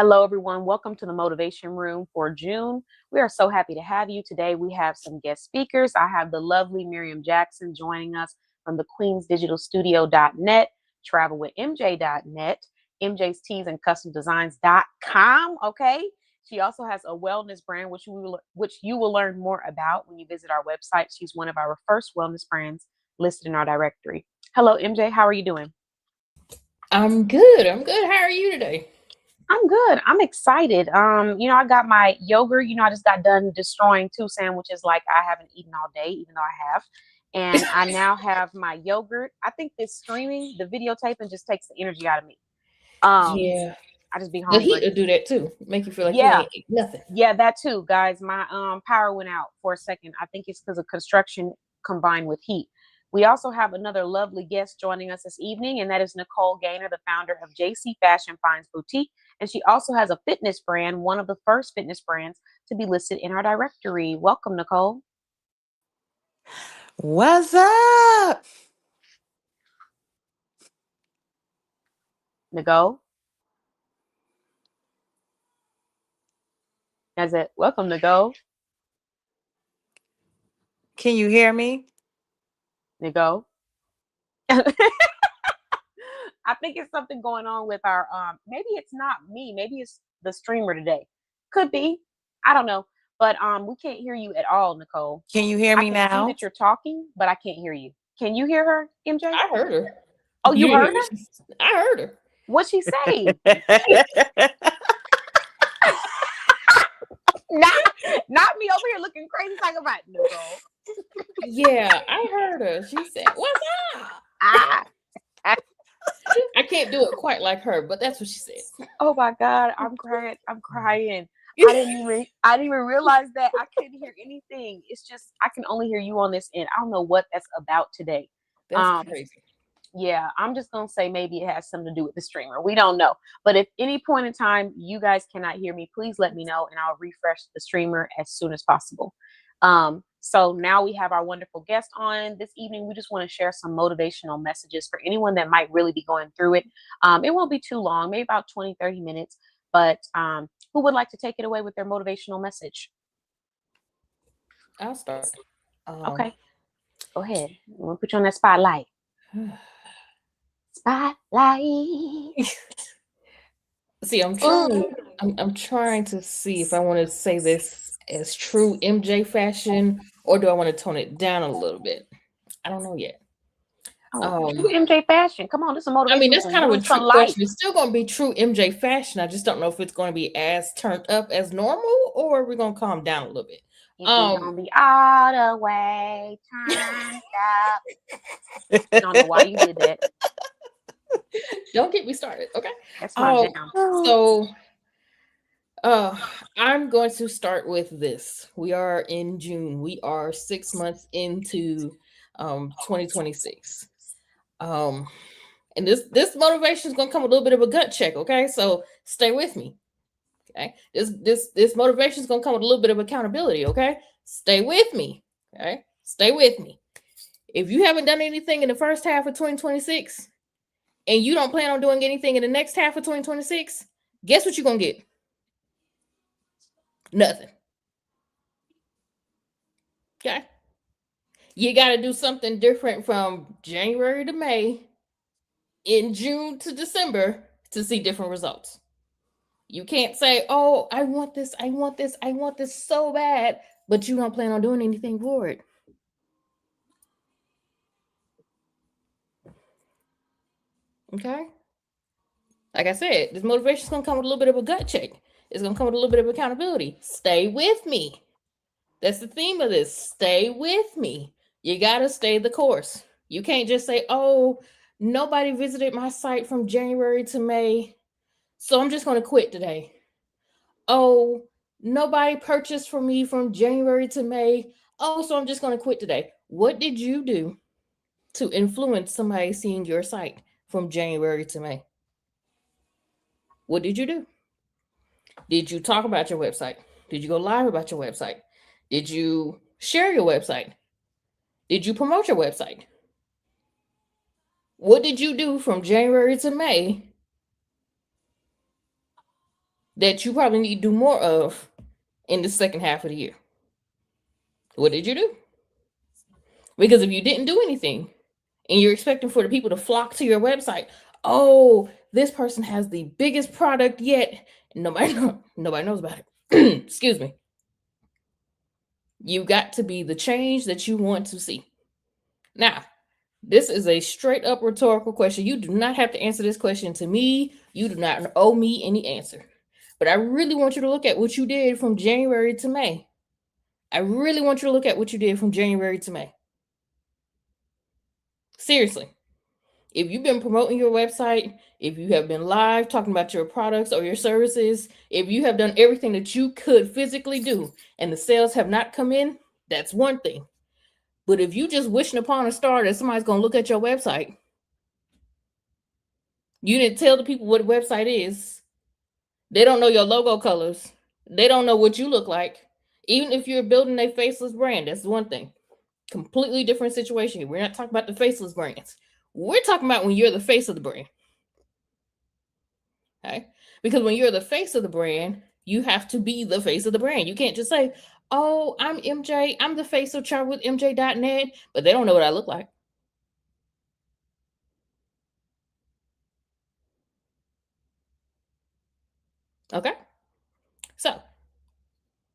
Hello, everyone. Welcome to the Motivation Room for June. We are so happy to have you. Today, we have some guest speakers. I have the lovely Miriam Jackson joining us from the queensdigitalstudio.net, travelwithmj.net, MJ's Tees and Custom Designs.com. Okay. She also has a wellness brand, which you will learn more about when you visit our website. She's one of our first wellness brands listed in our directory. Hello, MJ. How are you doing? I'm good. How are you today? I'm good. I'm excited. I got my yogurt. I just got done destroying two sandwiches like I haven't eaten all day, even though I have. And I now have my yogurt. I think this streaming, the videotaping just takes the energy out of me. Yeah, I just be the heat hungry. will do that too. Make you feel like you Yeah. ain't ate nothing. Yeah, that too, guys. My power went out for a second. I think it's because of construction combined with heat. We also have another lovely guest joining us this evening, and that is Nicole Gaynor, the founder of JC Fashion Finds Boutique. And she also has a fitness brand, one of the first fitness brands to be listed in our directory. Welcome, Nicole. What's up? Nicole. That's it. Welcome, Nicole. Can you hear me? Nicole. I think it's something going on with our maybe it's not me, maybe it's the streamer today. Could be. I don't know. But we can't hear you at all, Nicole. Can you hear I me can see now? that you're talking, but I can't hear you. Can you hear her, MJ? I heard her. Oh, you didn't heard hear her? I heard her. What'd she say? Not me over here looking crazy talking about Nicole. Yeah, I heard her. She said, "What's up?" Ah. I can't do it quite like her, but that's what she said. Oh my God, I'm crying. I'm crying. I didn't even realize that I couldn't hear anything. It's just I can only hear you on this end. I don't know what that's about today. That's crazy. Yeah, I'm just gonna say maybe it has something to do with the streamer. We don't know. But if any point in time you guys cannot hear me, please let me know and I'll refresh the streamer as soon as possible. So now we have our wonderful guest on this evening. We just want to share some motivational messages for anyone that might really be going through it. It won't be too long, maybe about 20, 30 minutes. But who would like to take it away with their motivational message? I'll start. Okay, go ahead. We'll put you on that spotlight. Spotlight. See, I'm trying to see if I want to say this as true MJ fashion or do I want to tone it down a little bit. I don't know yet. True MJ fashion. Come on, this is a motivation. I mean, that's kind of a trick light. question. It's still going to be true MJ fashion. I just don't know if it's going to be as turned up as normal or we're going to calm down a little bit. It's going to be all the way turned up. I don't know why you did that. Don't get me started, okay? That's my jam. So, I'm going to start with this. We are in June. We are 6 months into 2026. And this motivation is going to come with a little bit of a gut check, okay? So stay with me. Okay. This motivation is going to come with a little bit of accountability, okay? Stay with me. Okay? Stay with me. If you haven't done anything in the first half of 2026 and you don't plan on doing anything in the next half of 2026, guess what you're going to get? Nothing. Okay? You got to do something different from January to May, in June to December to see different results. You can't say, "Oh, I want this so bad," but you don't plan on doing anything for it. Okay? Like I said, this motivation is going to come with a little bit of a gut check. It's going to come with a little bit of accountability. Stay with me. That's the theme of this. Stay with me. You got to stay the course. You can't just say, "Oh, nobody visited my site from January to May, so I'm just going to quit today." "Oh, nobody purchased from me from January to May. Oh, so I'm just going to quit today." What did you do to influence somebody seeing your site from January to May? What did you do? Did you talk about your website? Did you go live about your website? Did you share your website? Did you promote your website? What did you do from January to May that you probably need to do more of in the second half of the year? What did you do? Because if you didn't do anything and you're expecting for the people to flock to your website, oh, this person has the biggest product yet, nobody knows about it. Excuse me. You got to be the change that you want to see. Now, this is a straight up rhetorical question. You do not have to answer this question to me. You do not owe me any answer. But I really want you to look at what you did from January to May. I really want you to look at what you did from January to May. Seriously. If you've been promoting your website, if you have been live talking about your products or your services, if you have done everything that you could physically do and the sales have not come in, that's one thing. But if you just wishing upon a star that somebody's going to look at your website, you didn't tell the people what a website is. They don't know your logo colors. They don't know what you look like. Even if you're building a faceless brand, that's one thing. Completely different situation. We're not talking about the faceless brands. We're talking about when you're the face of the brand. Okay? Because when you're the face of the brand, you have to be the face of the brand. You can't just say, oh, I'm MJ. I'm the face of chartwithmj.net, but they don't know what I look like. Okay? So,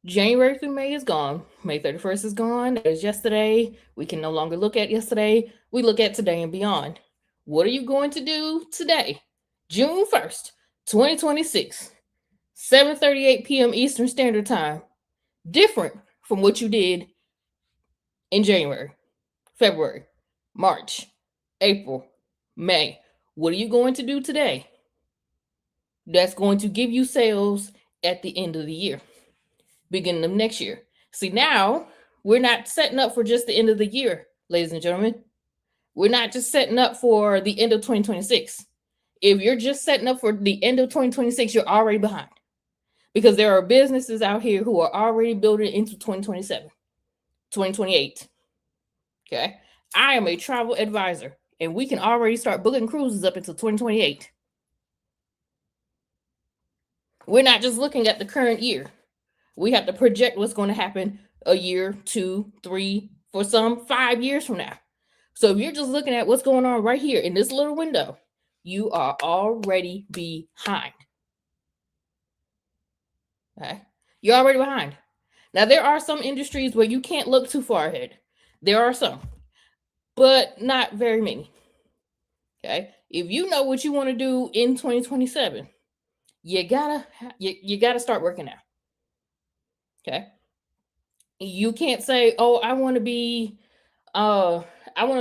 January through May is gone. May 31st is gone. That is yesterday. We can no longer look at yesterday. We look at today and beyond. What are you going to do today? June 1st, 2026, 7:38 p.m. Eastern Standard Time. Different from what you did in January, February, March, April, May. What are you going to do today that's going to give you sales at the end of the year, beginning of next year? See, now we're not setting up for just the end of the year, ladies and gentlemen. We're not just setting up for the end of 2026. If you're just setting up for the end of 2026, you're already behind, because there are businesses out here who are already building into 2027, 2028. Okay. I am a travel advisor, and we can already start booking cruises up until 2028. We're not just looking at the current year. We have to project what's going to happen a year, 2, 3, for some 5 years from now. So if you're just looking at what's going on right here in this little window, you are already behind. Okay. You're already behind. Now, there are some industries where you can't look too far ahead. There are some, but not very many. Okay. If you know what you want to do in 2027, you gotta start working now. Okay. You can't say, oh, I want to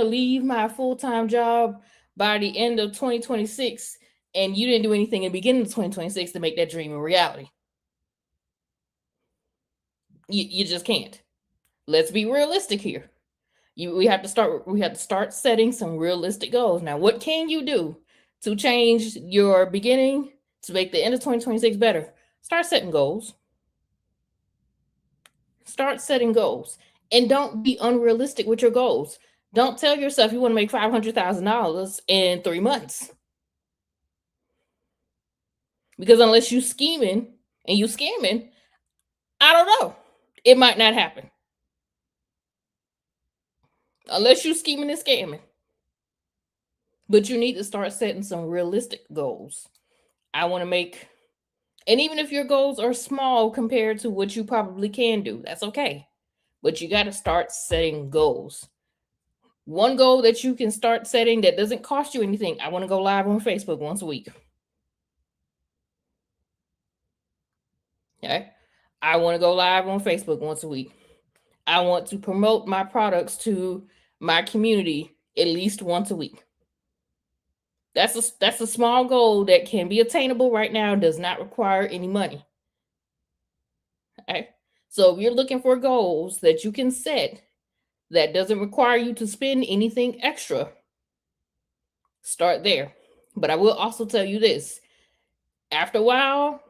leave my full-time job by the end of 2026, and you didn't do anything in the beginning of 2026 to make that dream a reality. You just can't. Let's be realistic here. We have to start setting some realistic goals. Now, what can you do to change your beginning to make the end of 2026 better? Start setting goals. Start setting goals, and don't be unrealistic with your goals. Don't tell yourself you want to make $500,000 in 3 months, because unless you scheming and you scamming, I don't know, it might not happen. Unless you scheming and scamming. But you need to start setting some realistic goals. I want to make, and even if your goals are small compared to what you probably can do, that's okay. But you got to start setting goals. One goal that you can start setting that doesn't cost you anything: I want to go live on Facebook once a week. Okay. I want to go live on Facebook once a week. I want to promote my products to my community at least once a week. That's a small goal that can be attainable right now, does not require any money. Okay. So if you're looking for goals that you can set that doesn't require you to spend anything extra, start there. But I will also tell you this: after a while,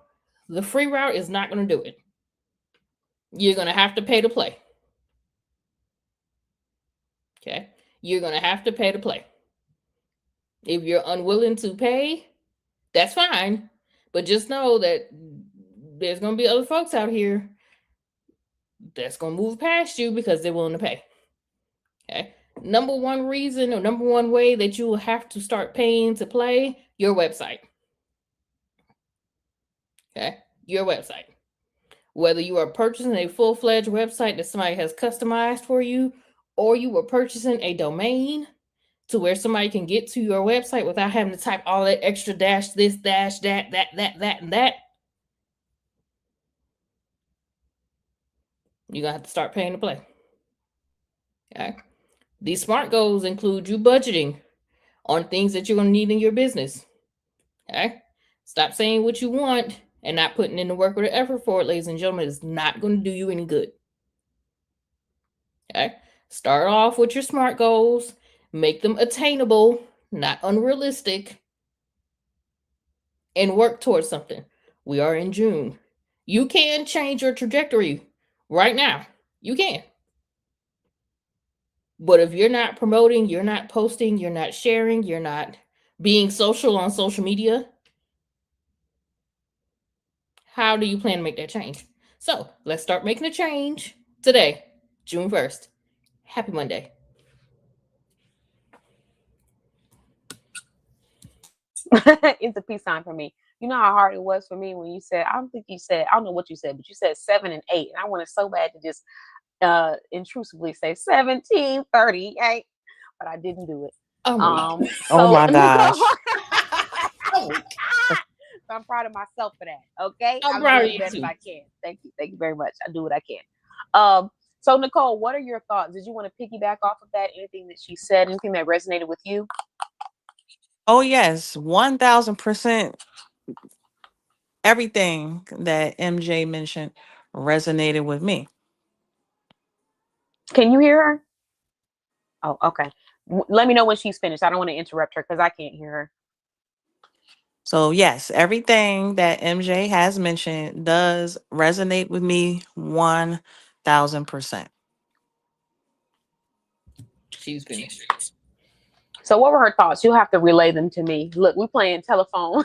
the free route is not going to do it. You're going to have to pay to play. Okay. You're going to have to pay to play. If you're unwilling to pay, that's fine. But just know that there's going to be other folks out here that's going to move past you because they're willing to pay. Okay. Number one reason or number one way that you will have to start paying to play your website. Okay. Your website. Whether you are purchasing a full-fledged website that somebody has customized for you, or you were purchasing a domain to where somebody can get to your website without having to type all that extra dash, this, dash, that, and that. You're going to have to start paying to play. Okay. These SMART goals include you budgeting on things that you're going to need in your business. Okay. Stop saying what you want and not putting in the work or the effort for it, ladies and gentlemen. It's not going to do you any good. Okay. Start off with your SMART goals. Make them attainable, not unrealistic. And work towards something. We are in June. You can change your trajectory right now. You can. But if you're not promoting, you're not posting, you're not sharing, you're not being social on social media, how do you plan to make that change? So let's start making a change today, June 1st. Happy Monday. It's a peace sign for me. You know how hard it was for me when you said, I don't know what you said, but you said 7 and 8. And I wanted so bad to just intrusively say 1738, but I didn't do it. Oh, oh my gosh. So I'm proud of myself for that. Okay. I'm proud of you too. If I can. Thank you. Thank you very much. I do what I can. So Nicole, what are your thoughts? Did you want to piggyback off of that? Anything that she said, anything that resonated with you? Oh yes, 1000%. Everything that MJ mentioned resonated with me. Can you hear her? Oh, okay. Let me know when she's finished. I don't want to interrupt her because I can't hear her. So yes, everything that MJ has mentioned does resonate with me 1000%. She's finished. So what were her thoughts? You'll have to relay them to me. Look, we're playing telephone.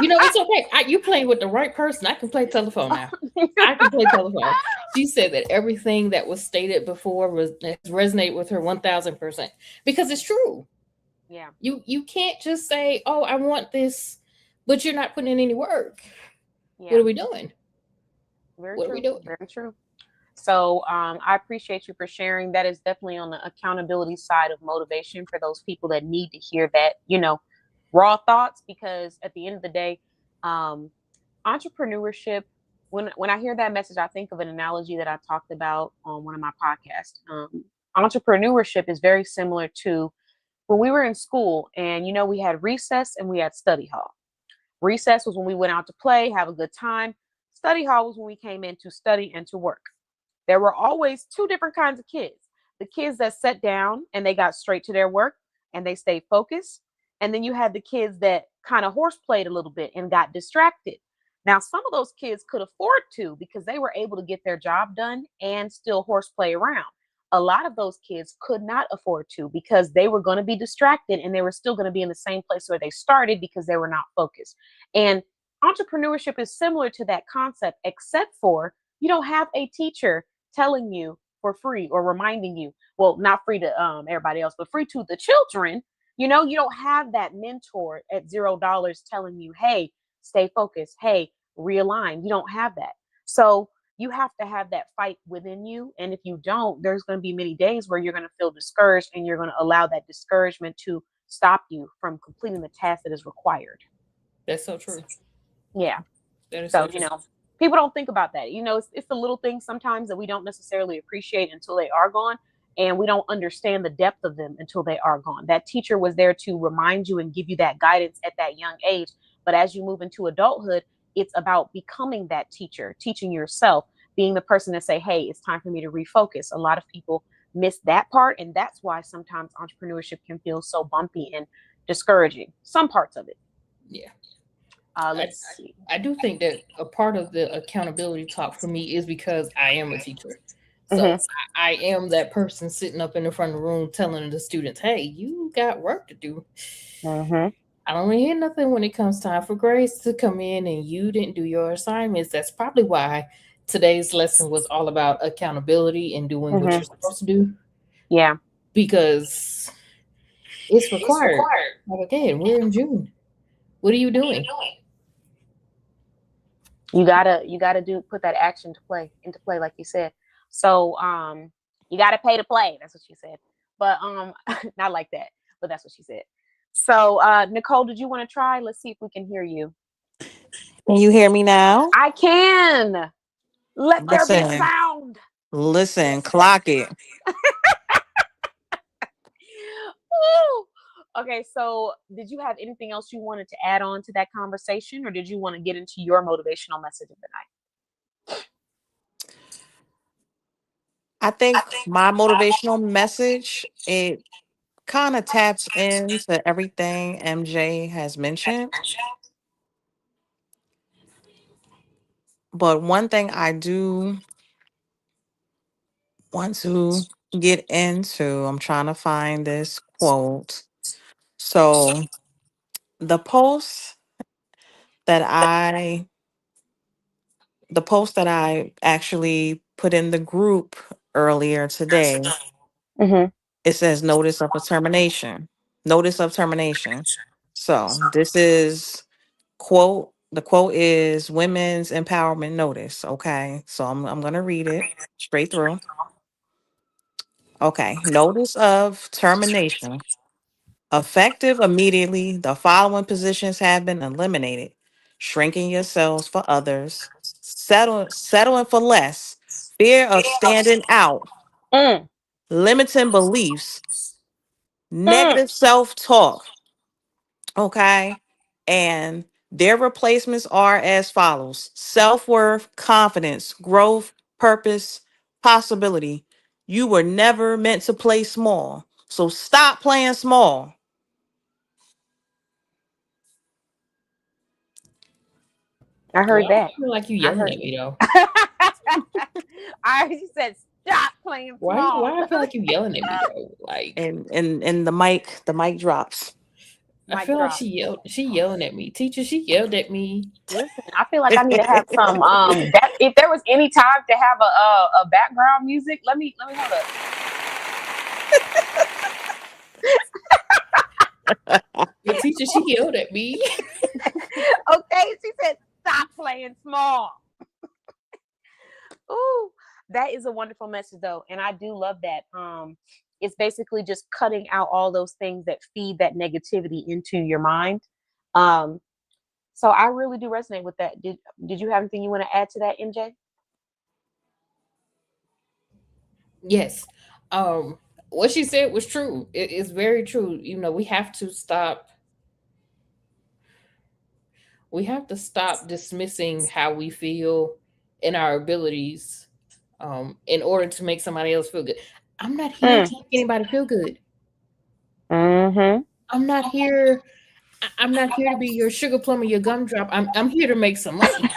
You know, it's okay. You playing with the right person. I can play telephone now. I can play telephone. She said that everything that was stated before resonate with her 1000%, because it's true. Yeah. You can't just say, "Oh, I want this," but you're not putting in any work. Yeah. What are we doing? Very what true. Are we doing? Very true. So I appreciate you for sharing. That is definitely on the accountability side of motivation for those people that need to hear that, raw thoughts, because at the end of the day, entrepreneurship, when I hear that message, I think of an analogy that I talked about on one of my podcasts. Entrepreneurship is very similar to when we were in school and, we had recess and we had study hall. Recess was when we went out to play, have a good time. Study hall was when we came in to study and to work. There were always two different kinds of kids. The kids that sat down and they got straight to their work and they stayed focused. And then you had the kids that kind of horseplayed a little bit and got distracted. Now, some of those kids could afford to because they were able to get their job done and still horseplay around. A lot of those kids could not afford to because they were going to be distracted and they were still going to be in the same place where they started because they were not focused. And entrepreneurship is similar to that concept, except for you don't have a teacher telling you for free or reminding you, well, not free to everybody else, but free to the children. You don't have that mentor at $0 telling you, hey, stay focused. Hey, realign. You don't have that. So you have to have that fight within you. And if you don't, there's going to be many days where you're going to feel discouraged and you're going to allow that discouragement to stop you from completing the task that is required. That's so true. Yeah. That is so, true. People don't think about that. It's the little things sometimes that we don't necessarily appreciate until they are gone. And we don't understand the depth of them until they are gone. That teacher was there to remind you and give you that guidance at that young age. But as you move into adulthood, it's about becoming that teacher, teaching yourself, being the person to say, hey, it's time for me to refocus. A lot of people miss that part. And that's why sometimes entrepreneurship can feel so bumpy and discouraging. Some parts of it. Yeah. Let's see. I do think that a part of the accountability talk for me is because I am a teacher. So I am that person sitting up in the front of the room telling the students, hey, you got work to do. I I don't hear nothing when it comes time for grades to come in and you didn't do your assignments. That's probably why today's lesson was all about accountability and doing what Hmm. you're supposed to do Yeah. because it's required. Like again, we're in June. What are you doing? You gotta do put that action to play into play, like you said. So you gotta pay to play. That's what she said. But not like that, but that's what she said. So Nicole, did you want to try? Let's see if we can hear you. Can you hear me now? I can. Let there be Listen, sound. listen, clock it. Woo! Okay, so did you have anything else you wanted to add on to that conversation, or did you want to get into your motivational message of the night? I think my motivational message, it kind of taps into everything MJ has mentioned. But one thing I do want to get into, I'm trying to find this quote. So the post that I the post that I actually put in the group earlier today, Mm-hmm. it says notice of a termination. Notice of termination. So this is quote. The quote is women's empowerment notice. Okay. So I'm gonna read it straight through. Okay. Notice of termination. Effective immediately, the following positions have been eliminated: shrinking yourselves for others, settling for less, fear of standing out, Mm, limiting beliefs, mm. negative self talk. Okay. And their replacements are as follows: self worth, confidence, growth, purpose, possibility. You were never meant to play small. So stop playing small. I Well, heard I that. feel like you I yelling heard. at me though. She said, "Stop playing Why? small." Why I feel like you yelling at me though? Like And the mic drops. I Mic feel like drop. she yelling at me. Teacher, she yelled at me. Listen, I feel like I need to have some. If there was any time to have a background music, let me hold up. But teacher, she yelled at me. Okay, she said, "Stop playing small." Ooh, that is a wonderful message though, and I do love that. It's basically just cutting out all those things that feed that negativity into your mind. Um, so I really do resonate with that. Did you have anything you want to add to that, MJ? Yes. Um, what she said was true. It is very true. You know, we have to stop dismissing how we feel and our abilities in order to make somebody else feel good. I'm not here Mm. to make anybody feel good. Mm-hmm. I'm not here. I'm not here to be your sugar plum or your gumdrop. I'm here to make some money.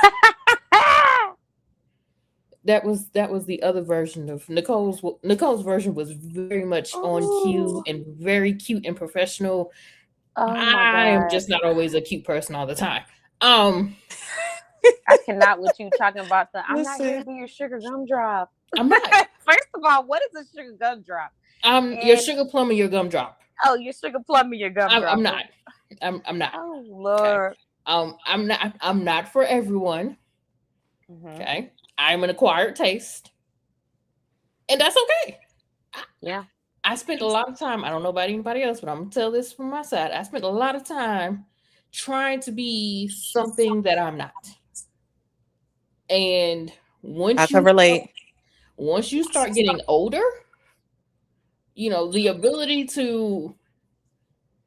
That was the other version of Nicole's. Nicole's version was very much on cue Oh, and very cute and professional. oh my I am God. just not always a cute person all the time. Um, I cannot with you talking about I'm not here to Listen, be your sugar gumdrop. I'm not. First of all, what is a sugar gumdrop? I'm your And sugar plum or your gumdrop. oh, your sugar plum or your I'm gumdrop. not. I'm not. Oh Okay. Lord. I'm not. I'm not for everyone. Hmm. Okay. I'm an acquired taste, and that's okay. I, Yeah. I spent a lot of time. I don't know about anybody else, but I'm gonna tell this from my side. I spent a lot of time trying to be something that I'm not. And I once can you relate. once you start getting older, you know the ability to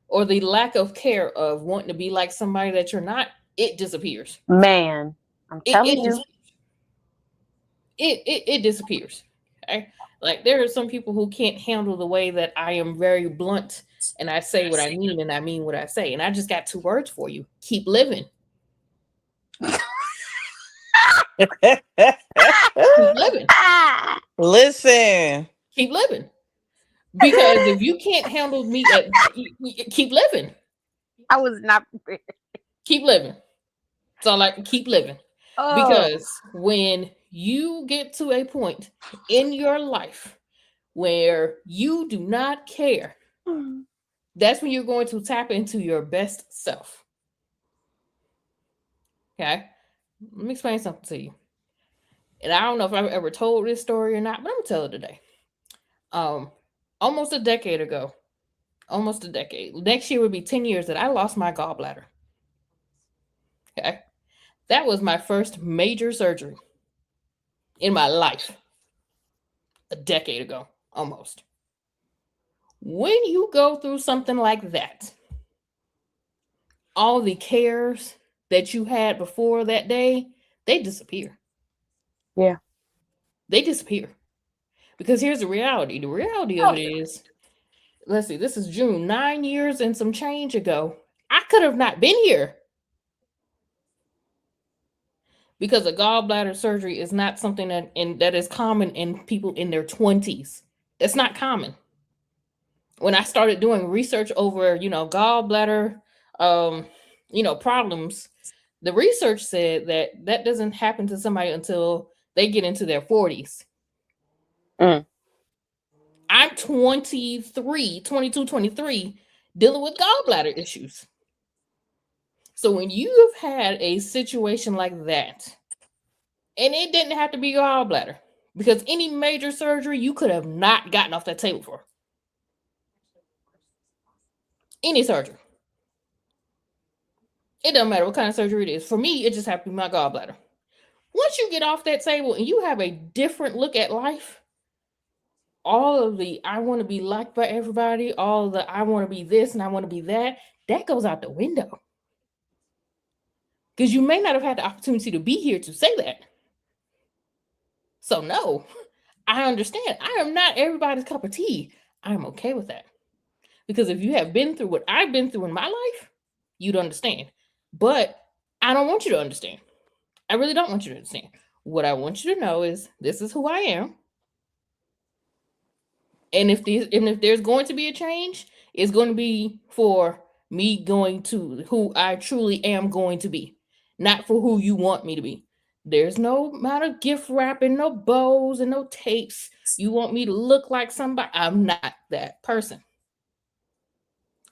or the lack of care of wanting to be like somebody that you're not, it disappears. Man, I'm It telling it you. just it disappears. Okay? Like there are some people who can't handle the way that I am very blunt and I say what I mean and I mean what I say. And I just got two words for you. Keep living. Keep living. Ah! Listen, Keep living. Because if you can't handle me, keep living. I was not prepared. Keep living. So like keep living. Oh. Because when you get to a point in your life where you do not care, that's when you're going to tap into your best self. Okay? Let me explain something to you. And I don't know if I've ever told this story or not, but I'm gonna tell it today. Um, almost a decade ago, almost a decade. Next year would be 10 years that I lost my gallbladder. Okay. That was my first major surgery in my life. A decade ago, almost. When you go through something like that, all the cares that you had before that day, they disappear. Yeah. They disappear. Because here's the reality. The reality of it is, let's see, this is June, 9 years and some change ago. I could have not been here because a gallbladder surgery is not something that is common in people in their 20s. That's not common. When I started doing research over, gallbladder, problems, the research said that doesn't happen to somebody until they get into their 40s. Mm. I'm 23, 22, 23, dealing with gallbladder issues. So when you've had a situation like that, and it didn't have to be gallbladder, because any major surgery you could have not gotten off that table for. Any surgery. It doesn't matter what kind of surgery it is. For me, it just happened to be my gallbladder. Once you get off that table and you have a different look at life, all of the I want to be liked by everybody, all of the I want to be this and I want to be that goes out the window. Because you may not have had the opportunity to be here to say that. So no, I understand. I am not everybody's cup of tea. I'm okay with that. Because if you have been through what I've been through in my life, you'd understand. But I don't want you to understand. I really don't want you to understand. What I want you to know is this is who I am. And if there's going to be a change, it's going to be for me going to who I truly am going to be, not for who you want me to be. There's no amount of gift wrapping, no bows and no tapes. You want me to look like somebody. I'm not that person.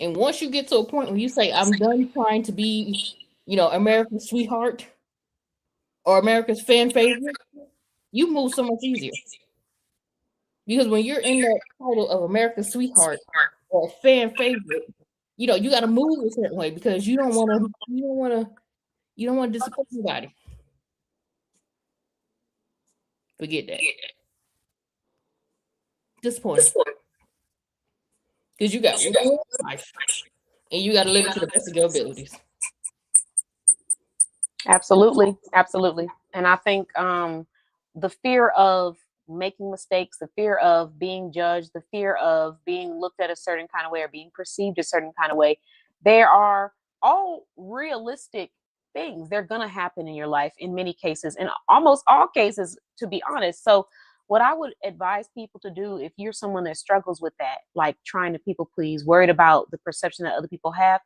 And once you get to a point where you say, I'm done trying to be, America's sweetheart or America's fan favorite, you move so much easier. Because when you're in that title of America's sweetheart or fan favorite, you got to move a certain way because you don't want to disappoint anybody. Forget that. Disappointing. Because you got one life and you got to live it to the best of your abilities. Absolutely. Absolutely. And I think the fear of making mistakes, the fear of being judged, the fear of being looked at a certain kind of way or being perceived a certain kind of way, there are all realistic things. They're going to happen in your life in many cases, in almost all cases, to be honest. So, what I would advise people to do if you're someone that struggles with that, like trying to people please, worried about the perception that other people have,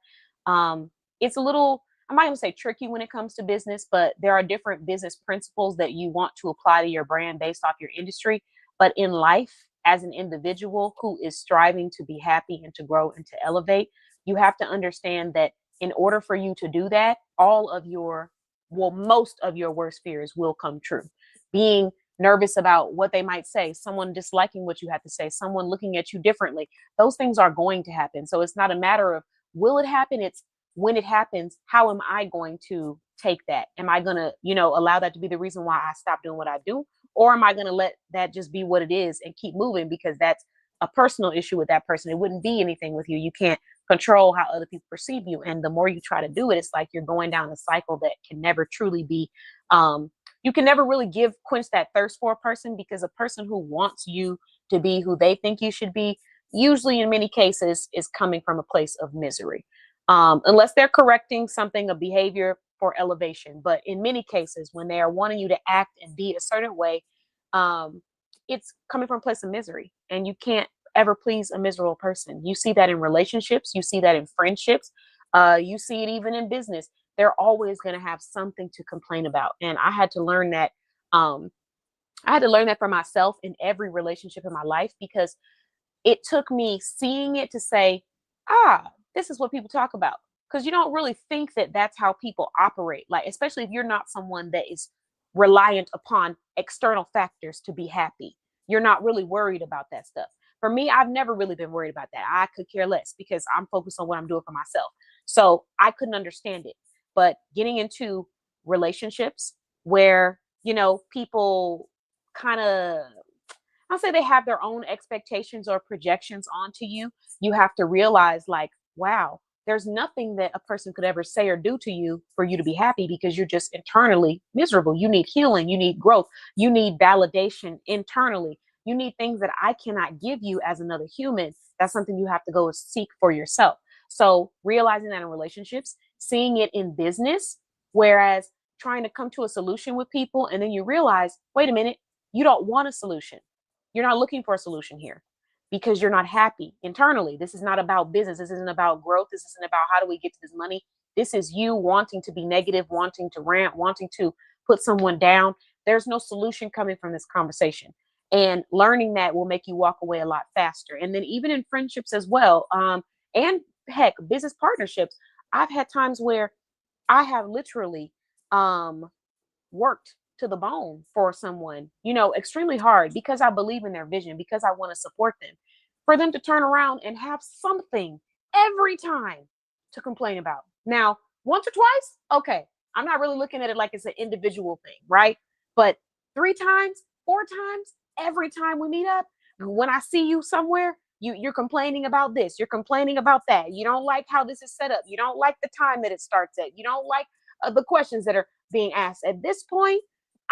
it's a little, I'm not going to say tricky when it comes to business, but there are different business principles that you want to apply to your brand based off your industry. But in life, as an individual who is striving to be happy and to grow and to elevate, you have to understand that in order for you to do that, most of your worst fears will come true. Being nervous about what they might say, someone disliking what you have to say, someone looking at you differently, those things are going to happen. So it's not a matter of will it happen? It's when it happens, how am I going to take that? Am I going to, allow that to be the reason why I stop doing what I do? Or am I going to let that just be what it is and keep moving because that's a personal issue with that person? It wouldn't be anything with you. You can't control how other people perceive you. And the more you try to do it, it's like you're going down a cycle that can never truly be, you can never really quench that thirst for a person, because a person who wants you to be who they think you should be, usually in many cases is coming from a place of misery. Unless they're correcting something, a behavior for elevation. But in many cases, when they are wanting you to act and be a certain way, it's coming from a place of misery. And you can't ever please a miserable person. You see that in relationships. You see that in friendships. You see it even in business. They're always going to have something to complain about. And I had to learn that. I had to learn that for myself in every relationship in my life, because it took me seeing it to say, this is what people talk about. Because you don't really think that that's how people operate. Like, especially if you're not someone that is reliant upon external factors to be happy. You're not really worried about that stuff. For me, I've never really been worried about that. I could care less because I'm focused on what I'm doing for myself. So I couldn't understand it. But getting into relationships where, people kind of, I'll say they have their own expectations or projections onto you, you have to realize, like, wow, there's nothing that a person could ever say or do to you for you to be happy, because you're just internally miserable. You need healing, you need growth, you need validation internally. You need things that I cannot give you as another human. That's something you have to go seek for yourself. So realizing that in relationships, seeing it in business, whereas trying to come to a solution with people, and then you realize, wait a minute, you don't want a solution. You're not looking for a solution here because you're not happy internally. This is not about business. This isn't about growth. This isn't about how do we get to this money. This is you wanting to be negative, wanting to rant, wanting to put someone down. There's no solution coming from this conversation. And learning that will make you walk away a lot faster. And then even in friendships as well, and heck, business partnerships, I've had times where I have literally worked to the bone for someone, extremely hard, because I believe in their vision, because I want to support them, for them to turn around and have something every time to complain about. Now, once or twice, okay, I'm not really looking at it like it's an individual thing, right? But 3 times, 4 times, every time we meet up, when I see you somewhere, you're complaining about this, you're complaining about that. You don't like how this is set up. You don't like the time that it starts at. You don't like the questions that are being asked. At this point,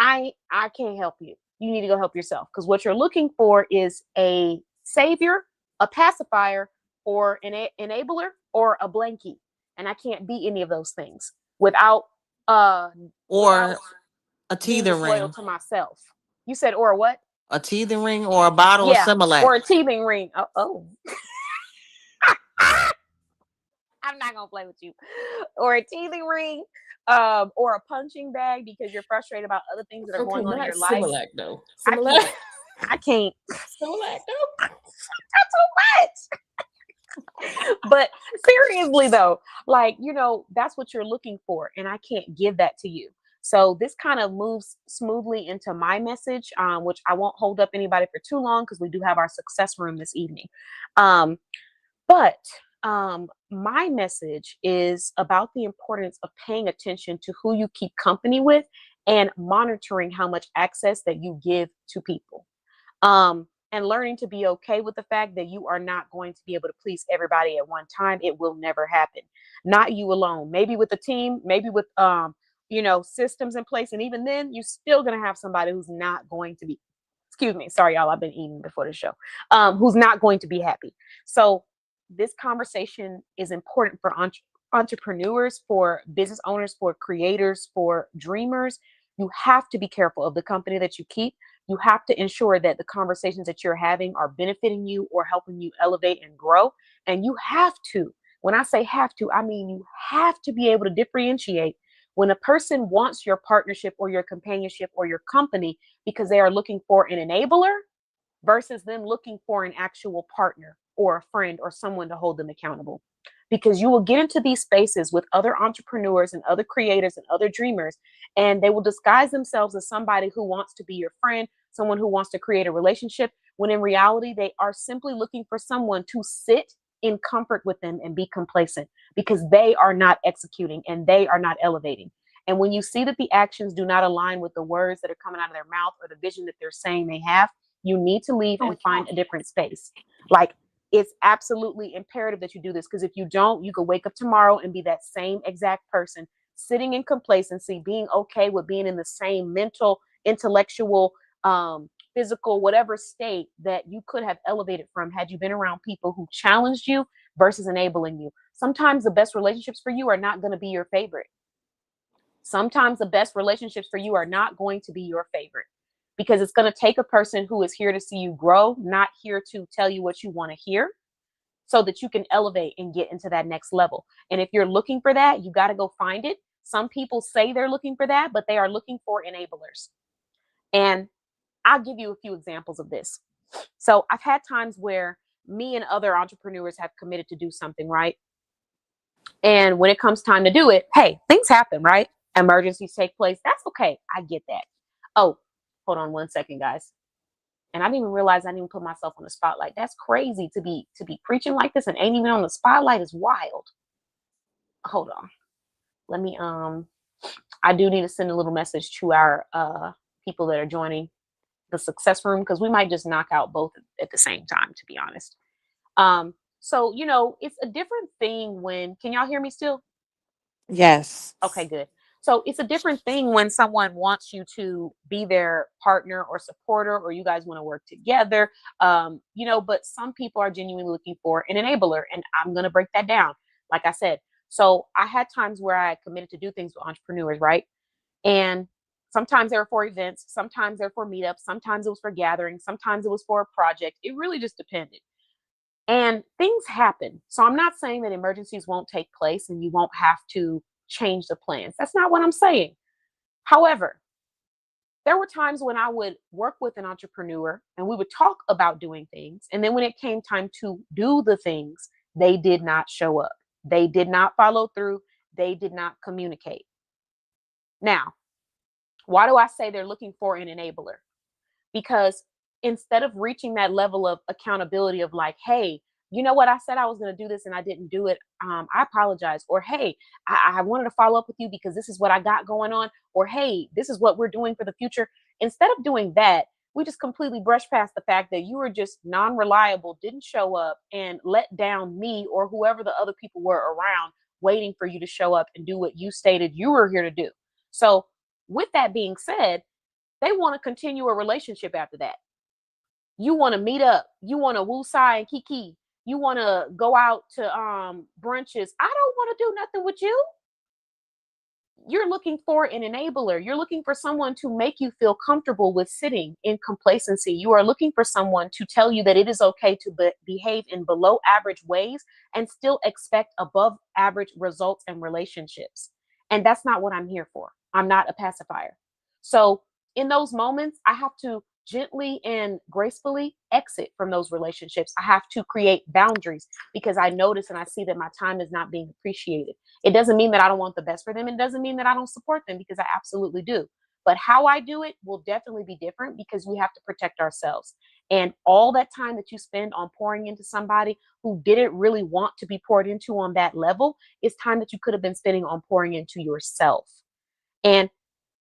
I can't help you. You need to go help yourself, because what you're looking for is a savior, a pacifier, or an enabler, or a blankie. And I can't be any of those things without Or a being teething disloyal ring. to myself. You said, or what? A teething ring or a bottle of Yeah, Similac. or a teething ring. Oh. I'm not gonna play with you. Or a teething ring, or a punching bag because you're frustrated about other things that are Okay, going on in not your life. Similac though. I Similac. can't. I can't. Similac though. That's too much. But seriously though, like, that's what you're looking for, and I can't give that to you. So this kind of moves smoothly into my message, which I won't hold up anybody for too long, because we do have our success room this evening. But my message is about the importance of paying attention to who you keep company with, and monitoring how much access that you give to people. And learning to be okay with the fact that you are not going to be able to please everybody at one time. It will never happen. Not you alone. Maybe with a team, maybe with systems in place. And even then, you're still gonna have somebody who's not going to be, excuse me, sorry, y'all, I've been eating before the show, who's not going to be happy. So this conversation is important for entrepreneurs, for business owners, for creators, for dreamers. You have to be careful of the company that you keep. You have to ensure that the conversations that you're having are benefiting you or helping you elevate and grow. And you have to, when I say have to, I mean you have to be able to differentiate when a person wants your partnership or your companionship or your company because they are looking for an enabler, versus them looking for an actual partner or a friend or someone to hold them accountable. Because you will get into these spaces with other entrepreneurs and other creators and other dreamers, and they will disguise themselves as somebody who wants to be your friend, someone who wants to create a relationship, when in reality, they are simply looking for someone to sit in comfort with them and be complacent, because they are not executing and they are not elevating. And when you see that the actions do not align with the words that are coming out of their mouth or the vision that they're saying they have, you need to leave and find a different space. Like, it's absolutely imperative that you do this, because if you don't, you could wake up tomorrow and be that same exact person sitting in complacency, being okay with being in the same mental, intellectual, physical, whatever state that you could have elevated from had you been around people who challenged you versus enabling you. Sometimes the best relationships for you are not going to be your favorite. Sometimes the best relationships for you are not going to be your favorite, because it's going to take a person who is here to see you grow, not here to tell you what you want to hear. so that you can elevate and get into that next level. And if you're looking for that, you got to go find it. Some people say they're looking for that, but they are looking for enablers. And I'll give you a few examples of this. So I've had times where me and other entrepreneurs have committed to do something, right? And when it comes time to do it, hey, things happen, right? Emergencies take place. That's okay. I get that. Oh, hold on one second, guys. And I didn't even realize I didn't even put myself on the spotlight. That's crazy to be preaching like this and ain't even on the spotlight is wild. Hold on. Let me I do need to send a little message to our people that are joining the success room, because we might just knock out both at the same time, to be honest. So it's a different thing when, can y'all hear me still? Yes. Okay, good. So it's a different thing when someone wants you to be their partner or supporter, or you guys want to work together. But some people are genuinely looking for an enabler, and I'm going to break that down. Like I said, so I had times where I committed to do things with entrepreneurs, right? And sometimes they were for events, sometimes they're for meetups, sometimes it was for gatherings, sometimes it was for a project. It really just depended. And things happen. So I'm not saying that emergencies won't take place and you won't have to change the plans. That's not what I'm saying. However, there were times when I would work with an entrepreneur and we would talk about doing things. And then when it came time to do the things, they did not show up. They did not follow through. They did not communicate. Now, why do I say they're looking for an enabler? Because instead of reaching that level of accountability of like, hey, you know what, I said I was going to do this and I didn't do it. I apologize. Or, hey, I wanted to follow up with you because this is what I got going on. Or, hey, this is what we're doing for the future. Instead of doing that, we just completely brush past the fact that you were just non-reliable, didn't show up, and let down me or whoever the other people were around waiting for you to show up and do what you stated you were here to do. So with that being said, they want to continue a relationship after that. You want to meet up. You want to woo-sai and kiki. You want to go out to brunches. I don't want to do nothing with you. You're looking for an enabler. You're looking for someone to make you feel comfortable with sitting in complacency. You are looking for someone to tell you that it is okay to behave in below average ways and still expect above average results and relationships. And that's not what I'm here for. I'm not a pacifier. So in those moments, I have to gently and gracefully exit from those relationships. I have to create boundaries because I notice and I see that my time is not being appreciated. It doesn't mean that I don't want the best for them. It doesn't mean that I don't support them, because I absolutely do. But how I do it will definitely be different because we have to protect ourselves. And all that time that you spend on pouring into somebody who didn't really want to be poured into on that level is time that you could have been spending on pouring into yourself. And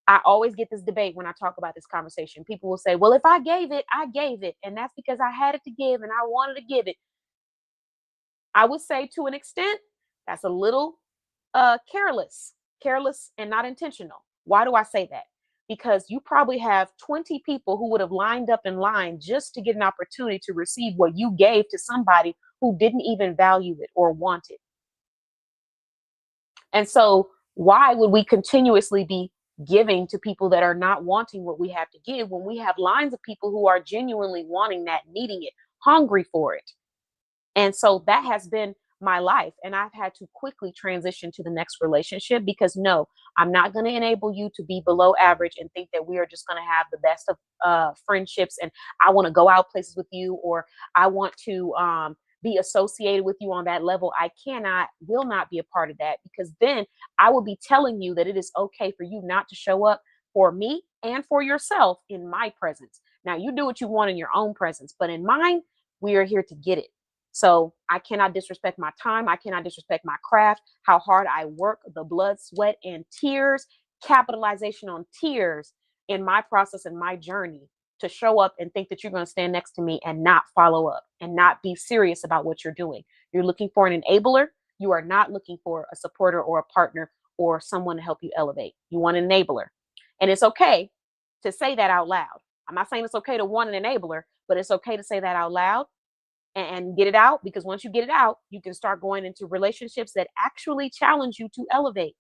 I always get this debate when I talk about this conversation. People will say, well, if I gave it, I gave it. And that's because I had it to give and I wanted to give it. I would say to an extent, that's a little careless and not intentional. Why do I say that? Because you probably have 20 people who would have lined up in line just to get an opportunity to receive what you gave to somebody who didn't even value it or want it. And so why would we continuously be giving to people that are not wanting what we have to give when we have lines of people who are genuinely wanting that, needing it, hungry for it? And so that has been my life. And I've had to quickly transition to the next relationship because no, I'm not going to enable you to be below average and think that we are just going to have the best of friendships. And I want to go out places with you, or I want to be associated with you on that level. I will not be a part of that, because then I will be telling you that it is okay for you not to show up for me and for yourself in my presence. Now you do what you want in your own presence, but in mine, we are here to get it. So I cannot disrespect my time. I cannot disrespect my craft, how hard I work, the blood, sweat, and tears, capitalization on tears in my process and my journey, to show up and think that you're going to stand next to me and not follow up and not be serious about what you're doing. You're looking for an enabler. You are not looking for a supporter or a partner or someone to help you elevate. You want an enabler. And it's okay to say that out loud. I'm not saying it's okay to want an enabler, but it's okay to say that out loud and get it out, because once you get it out, you can start going into relationships that actually challenge you to elevate.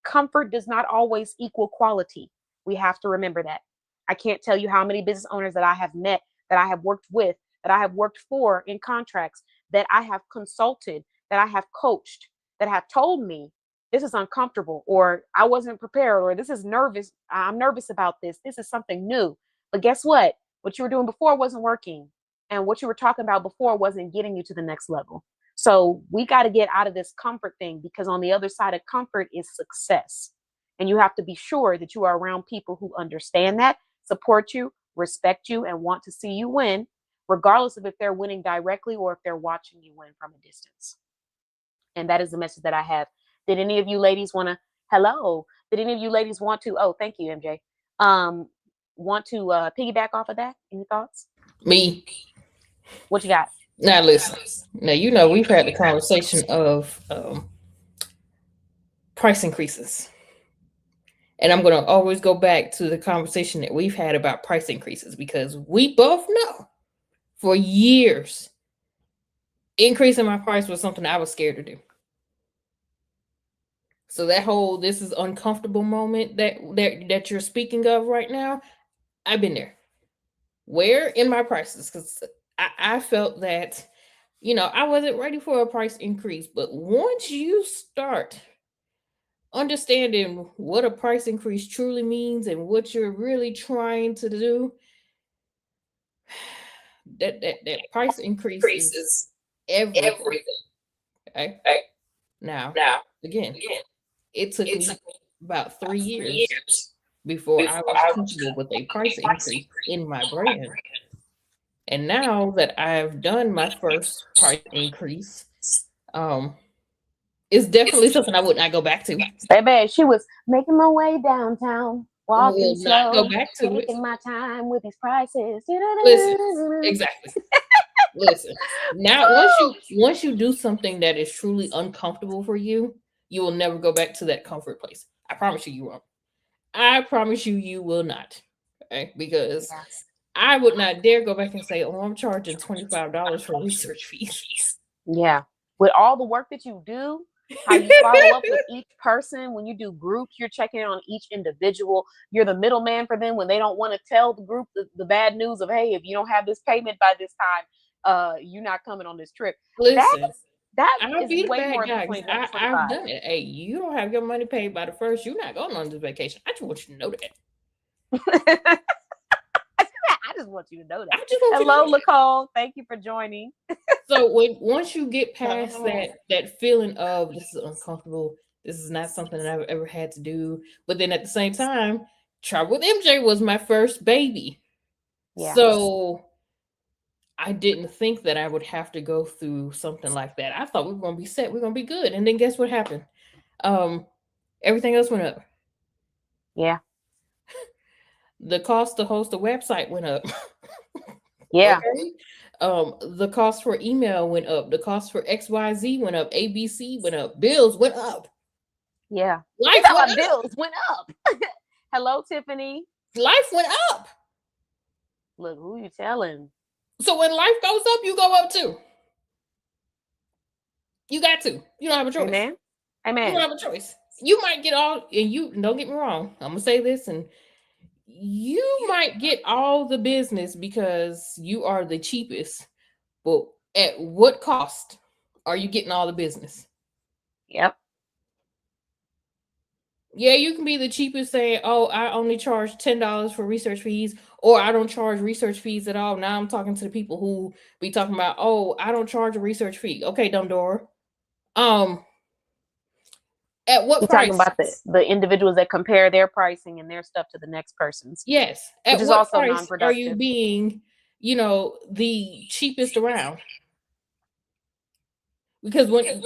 Comfort does not always equal quality. We have to remember that. I can't tell you how many business owners that I have met, that I have worked with, that I have worked for in contracts that I have consulted, that I have coached, that have told me this is uncomfortable, or I wasn't prepared, or this is nervous. I'm nervous about this. This is something new. But guess what? What you were doing before wasn't working. And what you were talking about before wasn't getting you to the next level. So we got to get out of this comfort thing, because on the other side of comfort is success. And you have to be sure that you are around people who understand that, support you, respect you, and want to see you win, regardless of if they're winning directly or if they're watching you win from a distance. And that is the message that I have. Did any of you ladies want to, hello? Did any of you ladies want to, oh, thank you, MJ. Want to piggyback off of that? Any thoughts? Me. What you got? Now listen. Now you know we've had the conversation of price increases. And I'm going to always go back to the conversation that we've had about price increases, because we both know for years increasing my price was something I was scared to do. So that whole this is uncomfortable moment that you're speaking of right now, I've been there. Where in my prices? Because I felt that, I wasn't ready for a price increase. But once you start understanding what a price increase truly means and what you're really trying to do, that price increase is everything. Okay. Now, again, it took me about 3 years before I was comfortable with a price increase in my brand. And now that I've done my first price increase, it's definitely something I would not go back to. Baby, she was making my way downtown, walking Will not slow, go back to it. taking my time with these prices. Listen, exactly. Listen. Now, once you do something that is truly uncomfortable for you, you will never go back to that comfort place. I promise you won't. I promise you will not. Okay? Because Yes. I would not dare go back and say, "Oh, I'm charging $25 for research fees." Yeah. With all the work that you do, how you follow up with each person, when you do groups, you're checking in on each individual. You're the middleman for them when they don't want to tell the group the bad news of, hey, if you don't have this payment by this time, you're not coming on this trip. Listen, That I'll is be the way bad more than guy because 20 to I've 25. done it. Hey, you don't have your money paid by the first, you're not going on this vacation. I just want you to know that. I just want you to know I that. just want you to Hello, know that. Nicole. Thank you for joining. So once you get past that feeling of this is uncomfortable, this is not something that I've ever had to do, but then at the same time, Travel with MJ was my first baby. Yeah. So I didn't think that I would have to go through something like that. I thought we were going to be set, we're going to be good, and then guess what happened? Everything else went up. Yeah. The cost to host a website went up. Yeah. Okay. The cost for email went up. The cost for XYZ went up. ABC went up. Bills went up. Yeah. Life You went my up. bills went up. Hello, Tiffany. Life went up. Look, who you telling? So when life goes up, you go up too. You got to. You don't have a choice. Amen. Amen. You don't have a choice. You might get all, and you don't get me wrong. I'm gonna say this, and you might get all the business because you are the cheapest. But at what cost are you getting all the business? Yep. Yeah, you can be the cheapest saying, "Oh, I only charge $10 for research fees," or "I don't charge research fees at all." Now I'm talking to the people who be talking about, "Oh, I don't charge a research fee." Okay, dumb door. At what You're price? talking about the individuals that compare their pricing and their stuff to the next person's. Yes. Which At is what also price are you non-productive. being, the cheapest around? Because when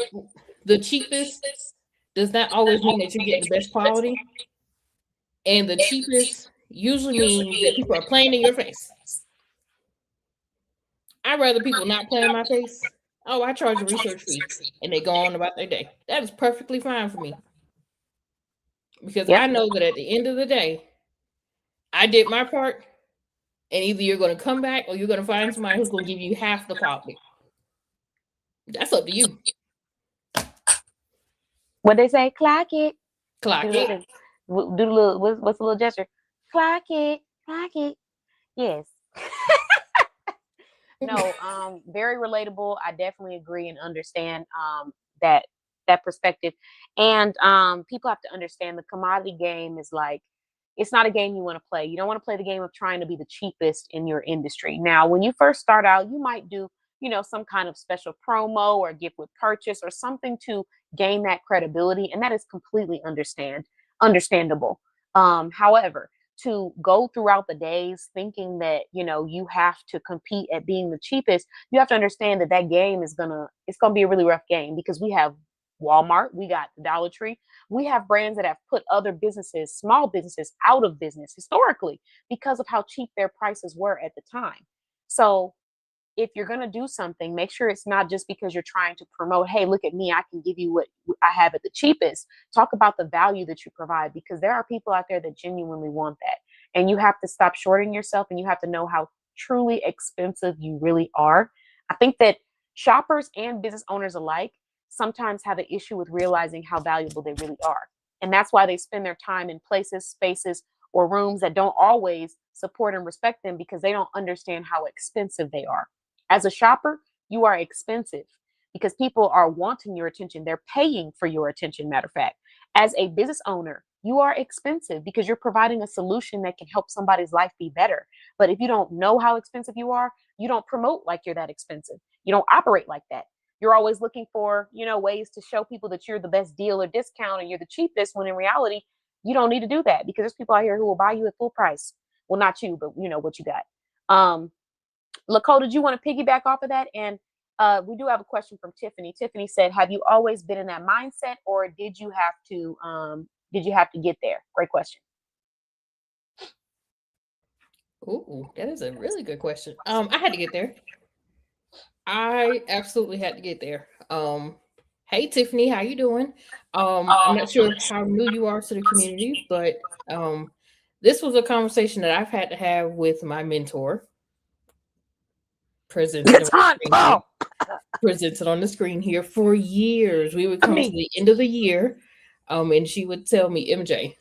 the cheapest does not always mean that you're getting the best quality. And the cheapest usually means that people are playing in your face. I'd rather people not play in my face. Oh, I charge a research fee, and they go on about their day. That is perfectly fine for me. Because Yep. I know that at the end of the day, I did my part, and either you're going to come back or you're going to find somebody who's going to give you half the quality. That's up to you. What they say? Clock it. Clock Do it. the little, what's the little gesture? Clock it. Clock it. Yes. No, very relatable. I definitely agree and understand that that perspective. And people have to understand the commodity game is like it's not a game you want to play. You don't want to play the game of trying to be the cheapest in your industry. Now, when you first start out, you might do, some kind of special promo or gift with purchase or something to gain that credibility, and that is completely understandable. However, to go throughout the days thinking that you have to compete at being the cheapest, you have to understand that that game is gonna be a really rough game because we have Walmart, we got the Dollar Tree, we have brands that have put other businesses, small businesses, out of business historically because of how cheap their prices were at the time. So if you're going to do something, make sure it's not just because you're trying to promote, hey, look at me, I can give you what I have at the cheapest. Talk about the value that you provide because there are people out there that genuinely want that. And you have to stop shorting yourself and you have to know how truly expensive you really are. I think that shoppers and business owners alike sometimes have an issue with realizing how valuable they really are. And that's why they spend their time in places, spaces, or rooms that don't always support and respect them because they don't understand how expensive they are. As a shopper, you are expensive because people are wanting your attention. They're paying for your attention, matter of fact. As a business owner, you are expensive because you're providing a solution that can help somebody's life be better. But if you don't know how expensive you are, you don't promote like you're that expensive. You don't operate like that. You're always looking for, ways to show people that you're the best deal or discount and you're the cheapest when in reality, you don't need to do that because there's people out here who will buy you at full price. Well, not you, but what you got. Lakota, did you want to piggyback off of that? And we do have a question from Tiffany. Tiffany said, "Have you always been in that mindset, or did you have to get there?" Great question. Ooh, that is a really good question. I had to get there. I absolutely had to get there. Hey Tiffany, how you doing? I'm not sure how new you are to the community, but this was a conversation that I've had to have with my mentor, presented on It's the hot, screen here, Paul. presented on the screen here for years. We would I come to mean, the end of the year, and she would tell me, MJ,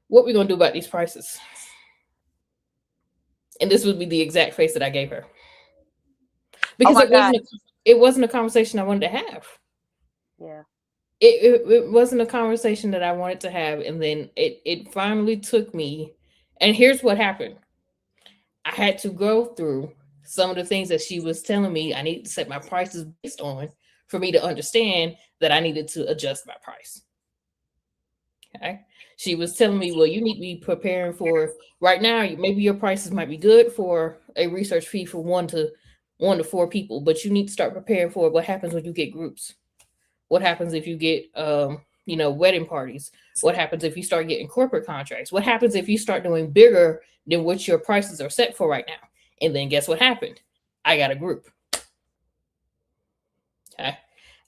what we gonna do about these prices? And this would be the exact face that I gave her oh because my God. it wasn't a conversation I wanted to have. Yeah. It wasn't a conversation that I wanted to have, and then it finally took me. And here's what happened: I had to go through some of the things that she was telling me I needed to set my prices based on for me to understand that I needed to adjust my price. Okay. She was telling me, well, you need to be preparing for right now. Maybe your prices might be good for a research fee for one to four people, but you need to start preparing for what happens when you get groups. What happens if you get wedding parties? What happens if you start getting corporate contracts? What happens if you start doing bigger than what your prices are set for right now? And then guess what happened? I got a group. Okay.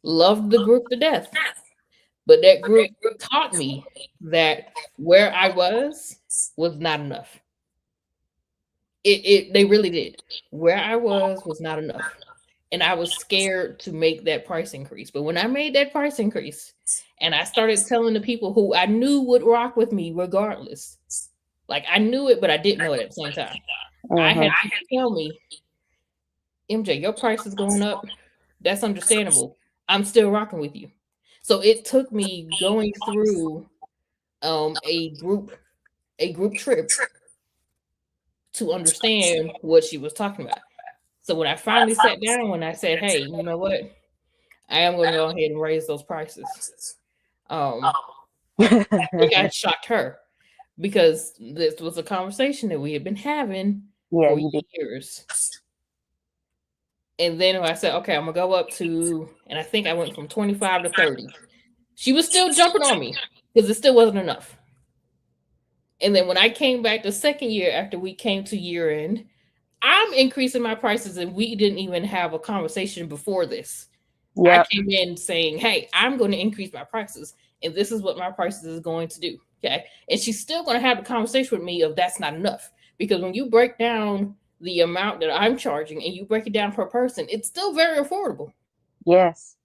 Loved the group to death. But that group taught me that where I was not enough. They really did. Where I was not enough. And I was scared to make that price increase. But when I made that price increase and I started telling the people who I knew would rock with me regardless, like I knew it, but I didn't know it at the same time. I had people tell me, MJ, your price is going up. That's understandable. I'm still rocking with you. So it took me going through a group trip to understand what she was talking about. So when I finally sat down, when I said, "Hey, you know what? I am going to go ahead and raise those prices," I think I shocked her because this was a conversation that we had been having Yeah, for you did. years. And then I said, "Okay, I'm gonna go up to," and I think I went from 25 to 30. She was still jumping on me because it still wasn't enough. And then when I came back the second year after we came to year end, I'm increasing my prices, and we didn't even have a conversation before this. I Yep. came in saying, "Hey, I'm going to increase my prices, and this is what my prices is going to do." Okay, and she's still going to have the conversation with me of that's not enough, because when you break down the amount that I'm charging and you break it down per person, it's still very affordable. Yes.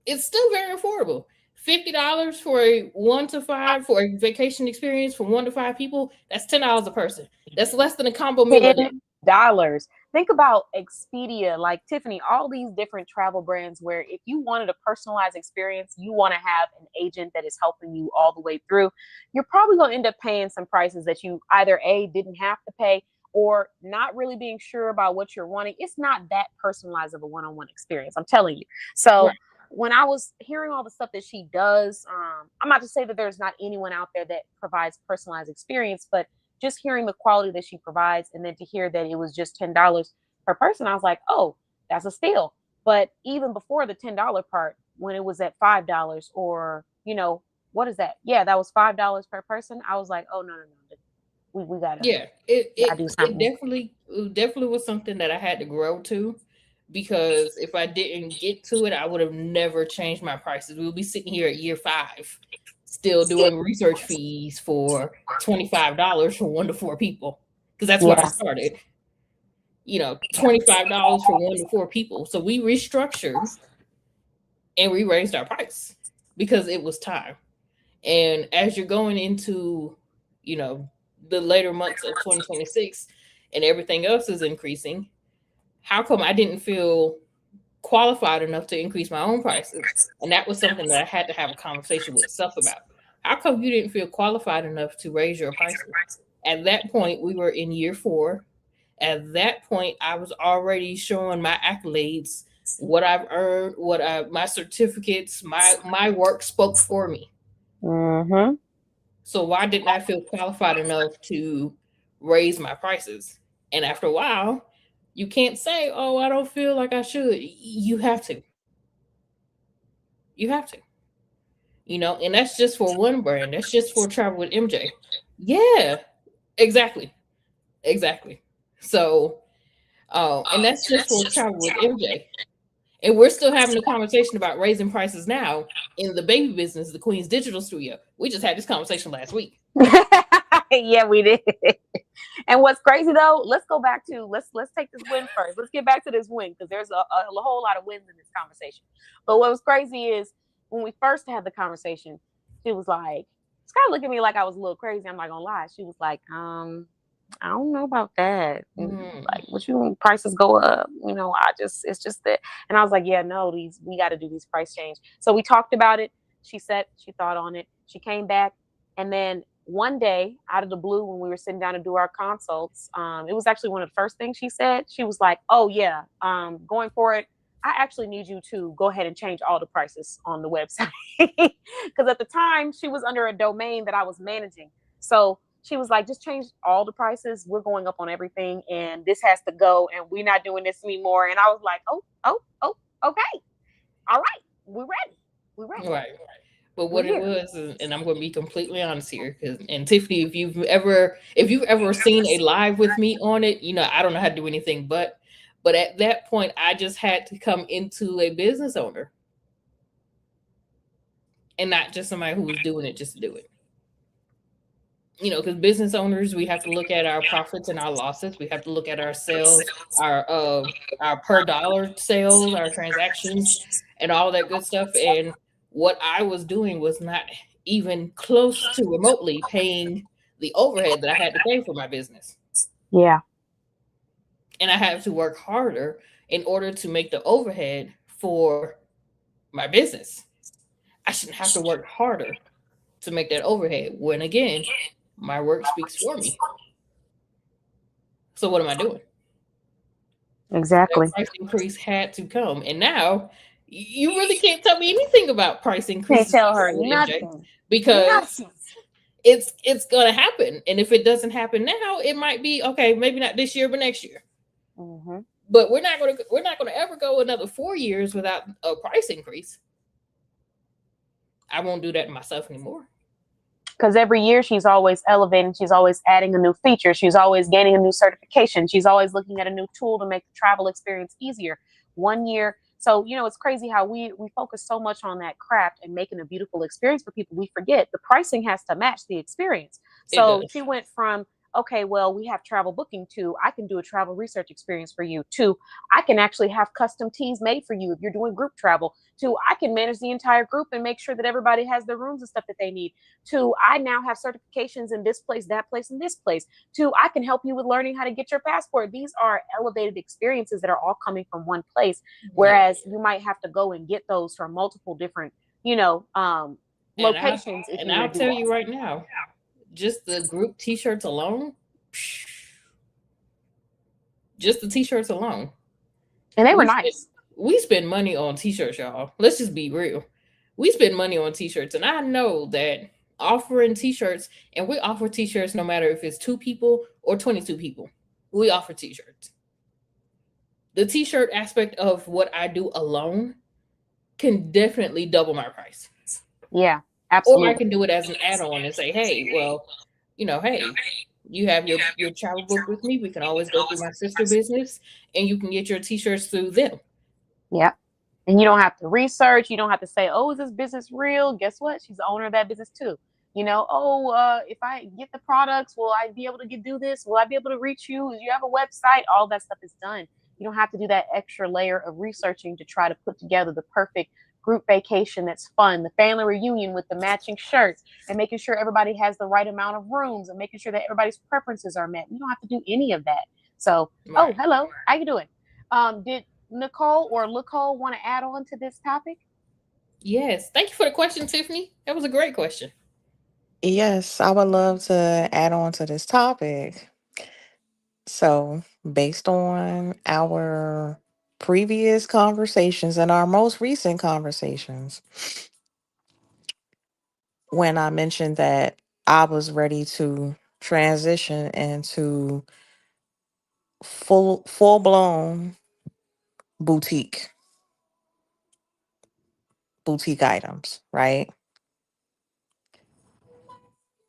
It's still very affordable. $50 for a 1 to 5 for a vacation experience for 1 to 5 people. That's $10 a person. That's less than a combo meal a day. $10. think about Expedia, like Tiffany, all these different travel brands where if you wanted a personalized experience, you want to have an agent that is helping you all the way through. You're probably going to end up paying some prices that you either A, didn't have to pay, or not really being sure about what you're wanting. It's not that personalized of a one-on-one experience, I'm telling you. So Right. when I was hearing all the stuff that she does, I'm not to say that there's not anyone out there that provides personalized experience, but just hearing the quality that she provides, and then to hear that it was just $10 per person, I was like, oh, that's a steal. But even before the $10 part, when it was at $5, or what is that? Yeah, that was $5 per person. I was like, oh, no, no, no, we Yeah, gotta do something. it definitely was something that I had to grow to, because if I didn't get to it, I would have never changed my prices. We'll be sitting here at year 5, still doing research fees for $25 for 1 to 4 people, because that's where I Yeah. started. $25 for 1 to 4 people. So we restructured and we raised our price because it was time. And as you're going into, you know, the later months of 2026 and everything else is increasing, how come I didn't feel qualified enough to increase my own prices? And that was something that I had to have a conversation with self about. How come you didn't feel qualified enough to raise your prices? At that point, we were in year 4. At that point, I was already showing my accolades, what I've earned, my certificates, my work spoke for me. Mm-hmm. So why didn't I feel qualified enough to raise my prices? And after a while, you can't say, "Oh, I don't feel like I should." You have to. You have to. And that's just for one brand. That's just for Travel with MJ. Yeah, exactly. Exactly. So, and that's just for Travel with MJ. And we're still having a conversation about raising prices now in the baby business, the Queen's Digital Studio. We just had this conversation last week. Yeah, we did. And what's crazy though, let's go back to let's take this win first. Let's get back to this win, because there's a whole lot of wins in this conversation. But what was crazy is when we first had the conversation, she was like, Scott looked at me like I was a little crazy. I'm not gonna lie. She was like, I don't know about that. Mm. Like, what you mean prices go up? It's just that. And I was like, yeah, no, we got to do these price change. So we talked about it. She said she thought on it. She came back, and then one day, out of the blue, when we were sitting down to do our consults, it was actually one of the first things she said. She was like, "Oh yeah, going forward, I actually need you to go ahead and change all the prices on the website," because at the time she was under a domain that I was managing. So she was like, just change all the prices. We're going up on everything, and this has to go, and we're not doing this anymore. And I was like, oh, okay, all right, we're ready. We're ready. Right. But We're what it here. was, and I'm going to be completely honest here, and Tiffany, if you've ever seen a live with me on it, I don't know how to do anything, but at that point, I just had to come into a business owner and not just somebody who was doing it just to do it. Because business owners, we have to look at our profits and our losses. We have to look at our sales, our per dollar sales, our transactions, and all that good stuff. And what I was doing was not even close to remotely paying the overhead that I had to pay for my business. Yeah. And I have to work harder in order to make the overhead for my business. I shouldn't have to work harder to make that overhead, when again, my work speaks for me. So what am I doing? So that Exactly. price increase had to come. And now you really can't tell me anything about price Can't increases tell her with MJ, nothing. because Nothing. it's gonna happen. And if it doesn't happen now, it might be okay, maybe not this year, but next year. Mm-hmm. But we're not gonna ever go another 4 years without a price increase. I won't do that to myself anymore. Because every year she's always elevating, she's always adding a new feature, she's always gaining a new certification, she's always looking at a new tool to make the travel experience easier. One year, so it's crazy how we focus so much on that craft and making a beautiful experience for people. We forget the pricing has to match the experience. It So she does. went from okay, well, we have travel booking, to I can do a travel research experience for you, to I can actually have custom teas made for you if you're doing group travel, to I can manage the entire group and make sure that everybody has the rooms and stuff that they need, to I now have certifications in this place, that place, and this place, to I can help you with learning how to get your passport. These are elevated experiences that are all coming from one place, Yep. whereas you might have to go and get those from multiple different, you know, And I locations if and you were I'll to do tell that. you right now, just the group t-shirts alone, just the t-shirts alone. And they were We spend nice. we spend money on t-shirts, y'all. Let's just be real. We spend money on t-shirts, and I know that offering t-shirts, and we offer t-shirts no matter if it's 2 people or 22 people. We offer t-shirts. The t-shirt aspect of what I do alone can definitely double my price. Yeah, Or I absolutely. can do it as an add-on and say, hey, well, hey, you have your travel book with me. We can always go through my sister business, and you can get your t-shirts through them. Yeah. And you don't have to research. You don't have to say, oh, is this business real? Guess what? She's the owner of that business too. Oh, if I get the products, will I be able to do this? Will I be able to reach you? Do you have a website? All that stuff is done. You don't have to do that extra layer of researching to try to put together the perfect group vacation that's fun, the family reunion with the matching shirts, and making sure everybody has the right amount of rooms, and making sure that everybody's preferences are met. You don't have to do any of that. So, oh, Right. hello, how you doing? Did Nicole or Nicole want to add on to this topic? Yes. Thank you for the question, Tiffany. That was a great question. Yes, I would love to add on to this topic. So, based on our previous conversations and our most recent conversations, when I mentioned that I was ready to transition into full blown boutique boutique items, right?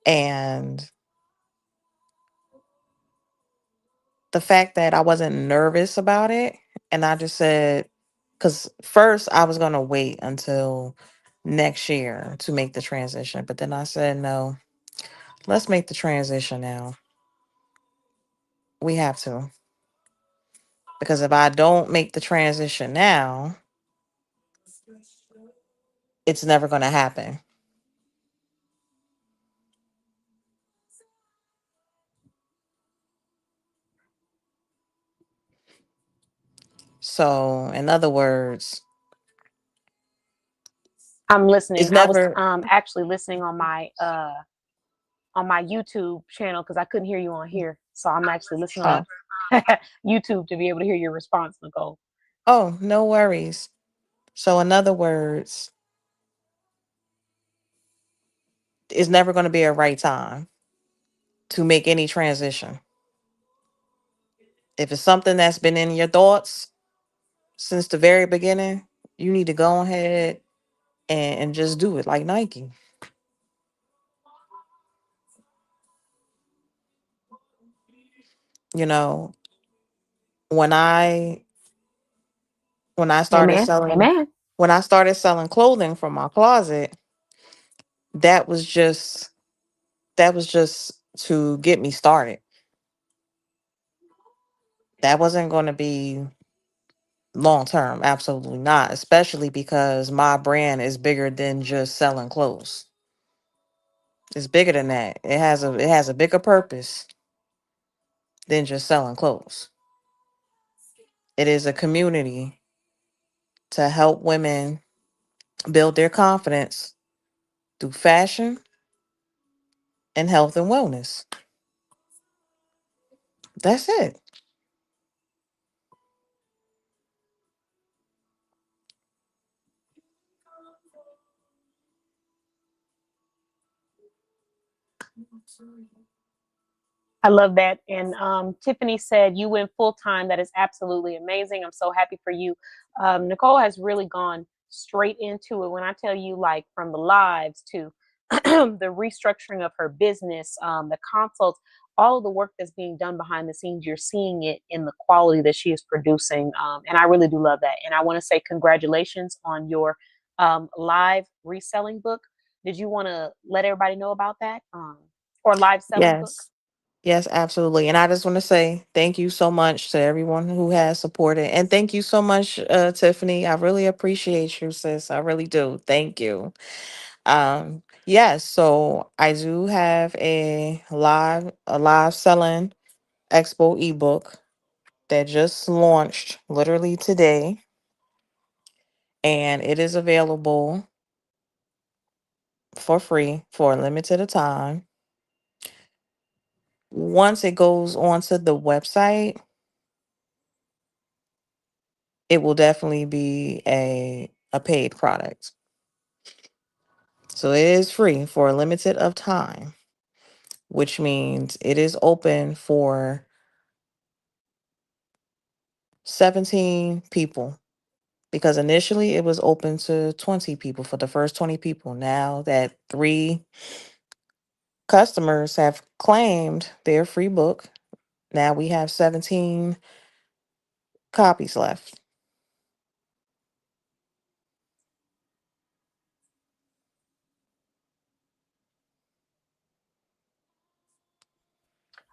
And the fact that I wasn't nervous about it, and I just said, because first I was going to wait until next year to make the transition, but then I said, no, let's make the transition now. We have to. Because if I don't make the transition now, it's never going to happen. So, in other words, I'm it's listening. I was never, actually listening on my YouTube channel because I couldn't hear you on here. So I'm actually listening oh, on YouTube to be able to hear your response, Nicole. oh, no worries. So, in other words, it's never going to be a right time to make any transition. If it's something that's been in your thoughts since the very beginning, you need to go ahead and just do it like Nike. You know, when I when I started Amen. selling Amen. when I started selling clothing from my closet, that was just that was just to get me started. That wasn't going to be long term, absolutely not, especially because my brand is bigger than just selling clothes. It's bigger than that. It has a bigger purpose than just selling clothes. It is a community to help women build their confidence through fashion and health and wellness. That's it. I love that. And Tiffany said you went full time. That is absolutely amazing. I'm so happy for you. Nicole has really gone straight into it. When I tell you, like from the lives to the restructuring of her business, the consults, all of the work that's being done behind the scenes, you're seeing it in the quality that she is producing. And I really do love that. And I want to say congratulations on your live reselling book. Did you want to let everybody know about that or live selling book? Yes. Yes, absolutely. And I just want to say thank you so much to everyone who has supported. And thank you so much, Tiffany. I really appreciate you, sis. I really do. Thank you. Yes, so I do have a live selling expo ebook that just launched literally today, and it is available for free for a limited time. Once it goes onto the website, it will definitely be a paid product. So it is free for a limited of time, which means it is open for 17 people, because initially it was open to 20 people for the first 20 people. Now that 3 customers have claimed their free book, now we have 17 copies left.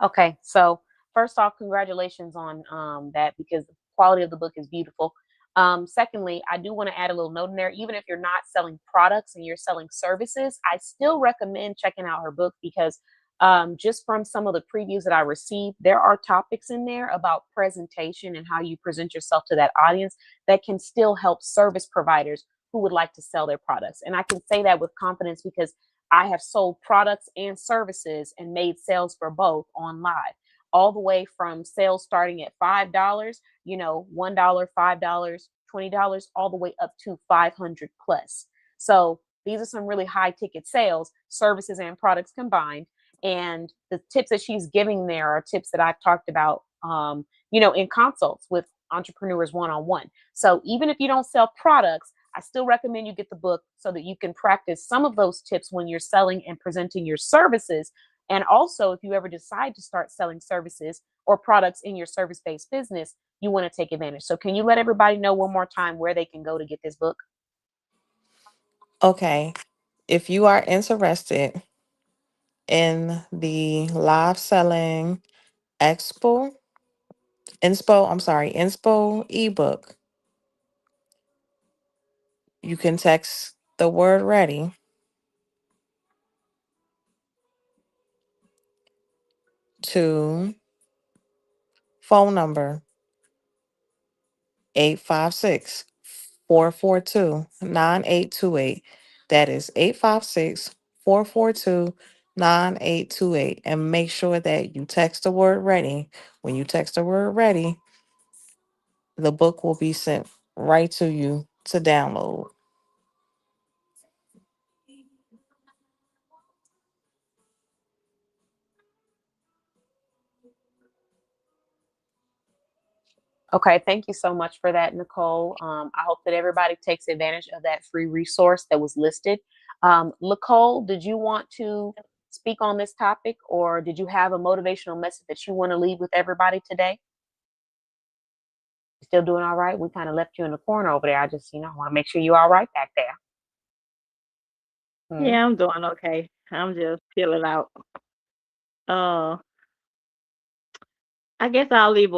Okay, so first off, congratulations on that, because the quality of the book is beautiful. Secondly, I do want to add a little note in there. Even if you're not selling products and you're selling services, I still recommend checking out her book, because just from some of the previews that I received, there are topics in there about presentation and how you present yourself to that audience that can still help service providers who would like to sell their products. And I can say that with confidence because I have sold products and services and made sales for both on live, all the way from sales starting at $5, $1, $5, $20, all the way up to 500 plus. So these are some really high ticket sales, services and products combined. And the tips that she's giving there are tips that I've talked about, in consults with entrepreneurs one on one. So even if you don't sell products, I still recommend you get the book so that you can practice some of those tips when you're selling and presenting your services. And also, if you ever decide to start selling services or products in your service based business, you want to take advantage. So, can you let everybody know one more time where they can go to get this book? Okay. If you are interested in the live selling expo, inspo ebook, you can text the word ready to phone number 856-442-9828. That is 856-442-9828. And make sure that you text the word ready. When you text the word ready, the book will be sent right to you to download. Okay, thank you so much for that, Nicole. I hope that everybody takes advantage of that free resource that was listed. Nicole, did you want to speak on this topic, or did you have a motivational message that you want to leave with everybody today? Still doing all right? We kind of left you in the corner over there. I just, want to make sure you're all right back there. Hmm. Yeah, I'm doing okay. I'm just chilling out. Uh, I guess I'll leave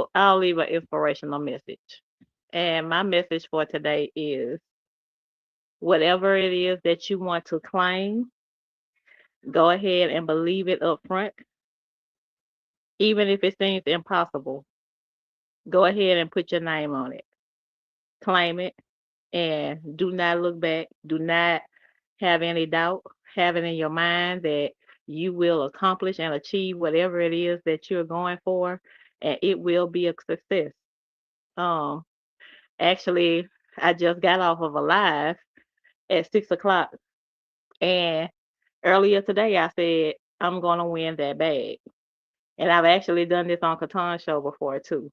an inspirational message. And my message for today is whatever it is that you want to claim, go ahead and believe it up front, even if it seems impossible. Go ahead and put your name on it. Claim it and do not look back. Do not have any doubt. Have it in your mind that you will accomplish and achieve whatever it is that you're going for, and it will be a success. Um, Actually, I just got off of a live at 6 o'clock, and earlier today I said I'm gonna win that bag, and I've actually done this on Katan's show before too.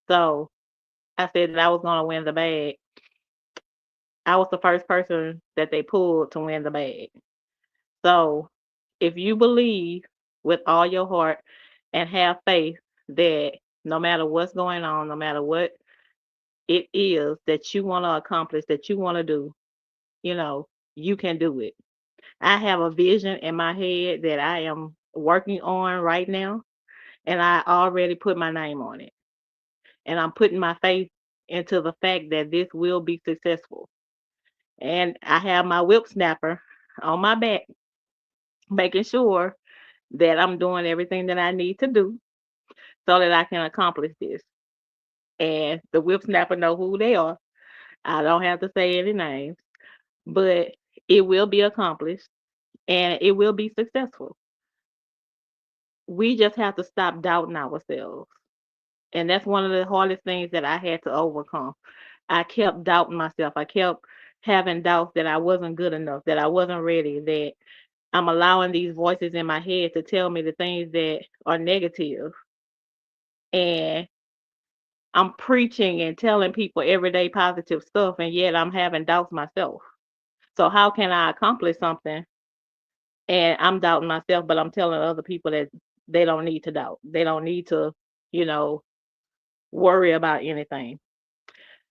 So I said that I was gonna win the bag. I was the first person that they pulled to win the bag. So if you believe with all your heart and have faith that no matter what's going on, no matter what it is that you want to accomplish, that you want to do, you know, you can do it. I have a vision in my head that I am working on right now. and I already put my name on it. And I'm putting my faith into the fact that this will be successful. And I have my whip snapper on my back, making sure that I'm doing everything that I need to do so that I can accomplish this. And the whip snapper know who they are. I don't have to say any names, but it will be accomplished and it will be successful. We just have to stop doubting ourselves. And that's one of the hardest things that I had to overcome. I kept doubting myself. I kept having doubts that I wasn't good enough, that I wasn't ready, that I'm allowing these voices in my head to tell me the things that are negative. And I'm preaching and telling people everyday positive stuff, and yet I'm having doubts myself. So, how can I accomplish something and I'm doubting myself, but I'm telling other people that they don't need to doubt? They don't need to, you know, worry about anything.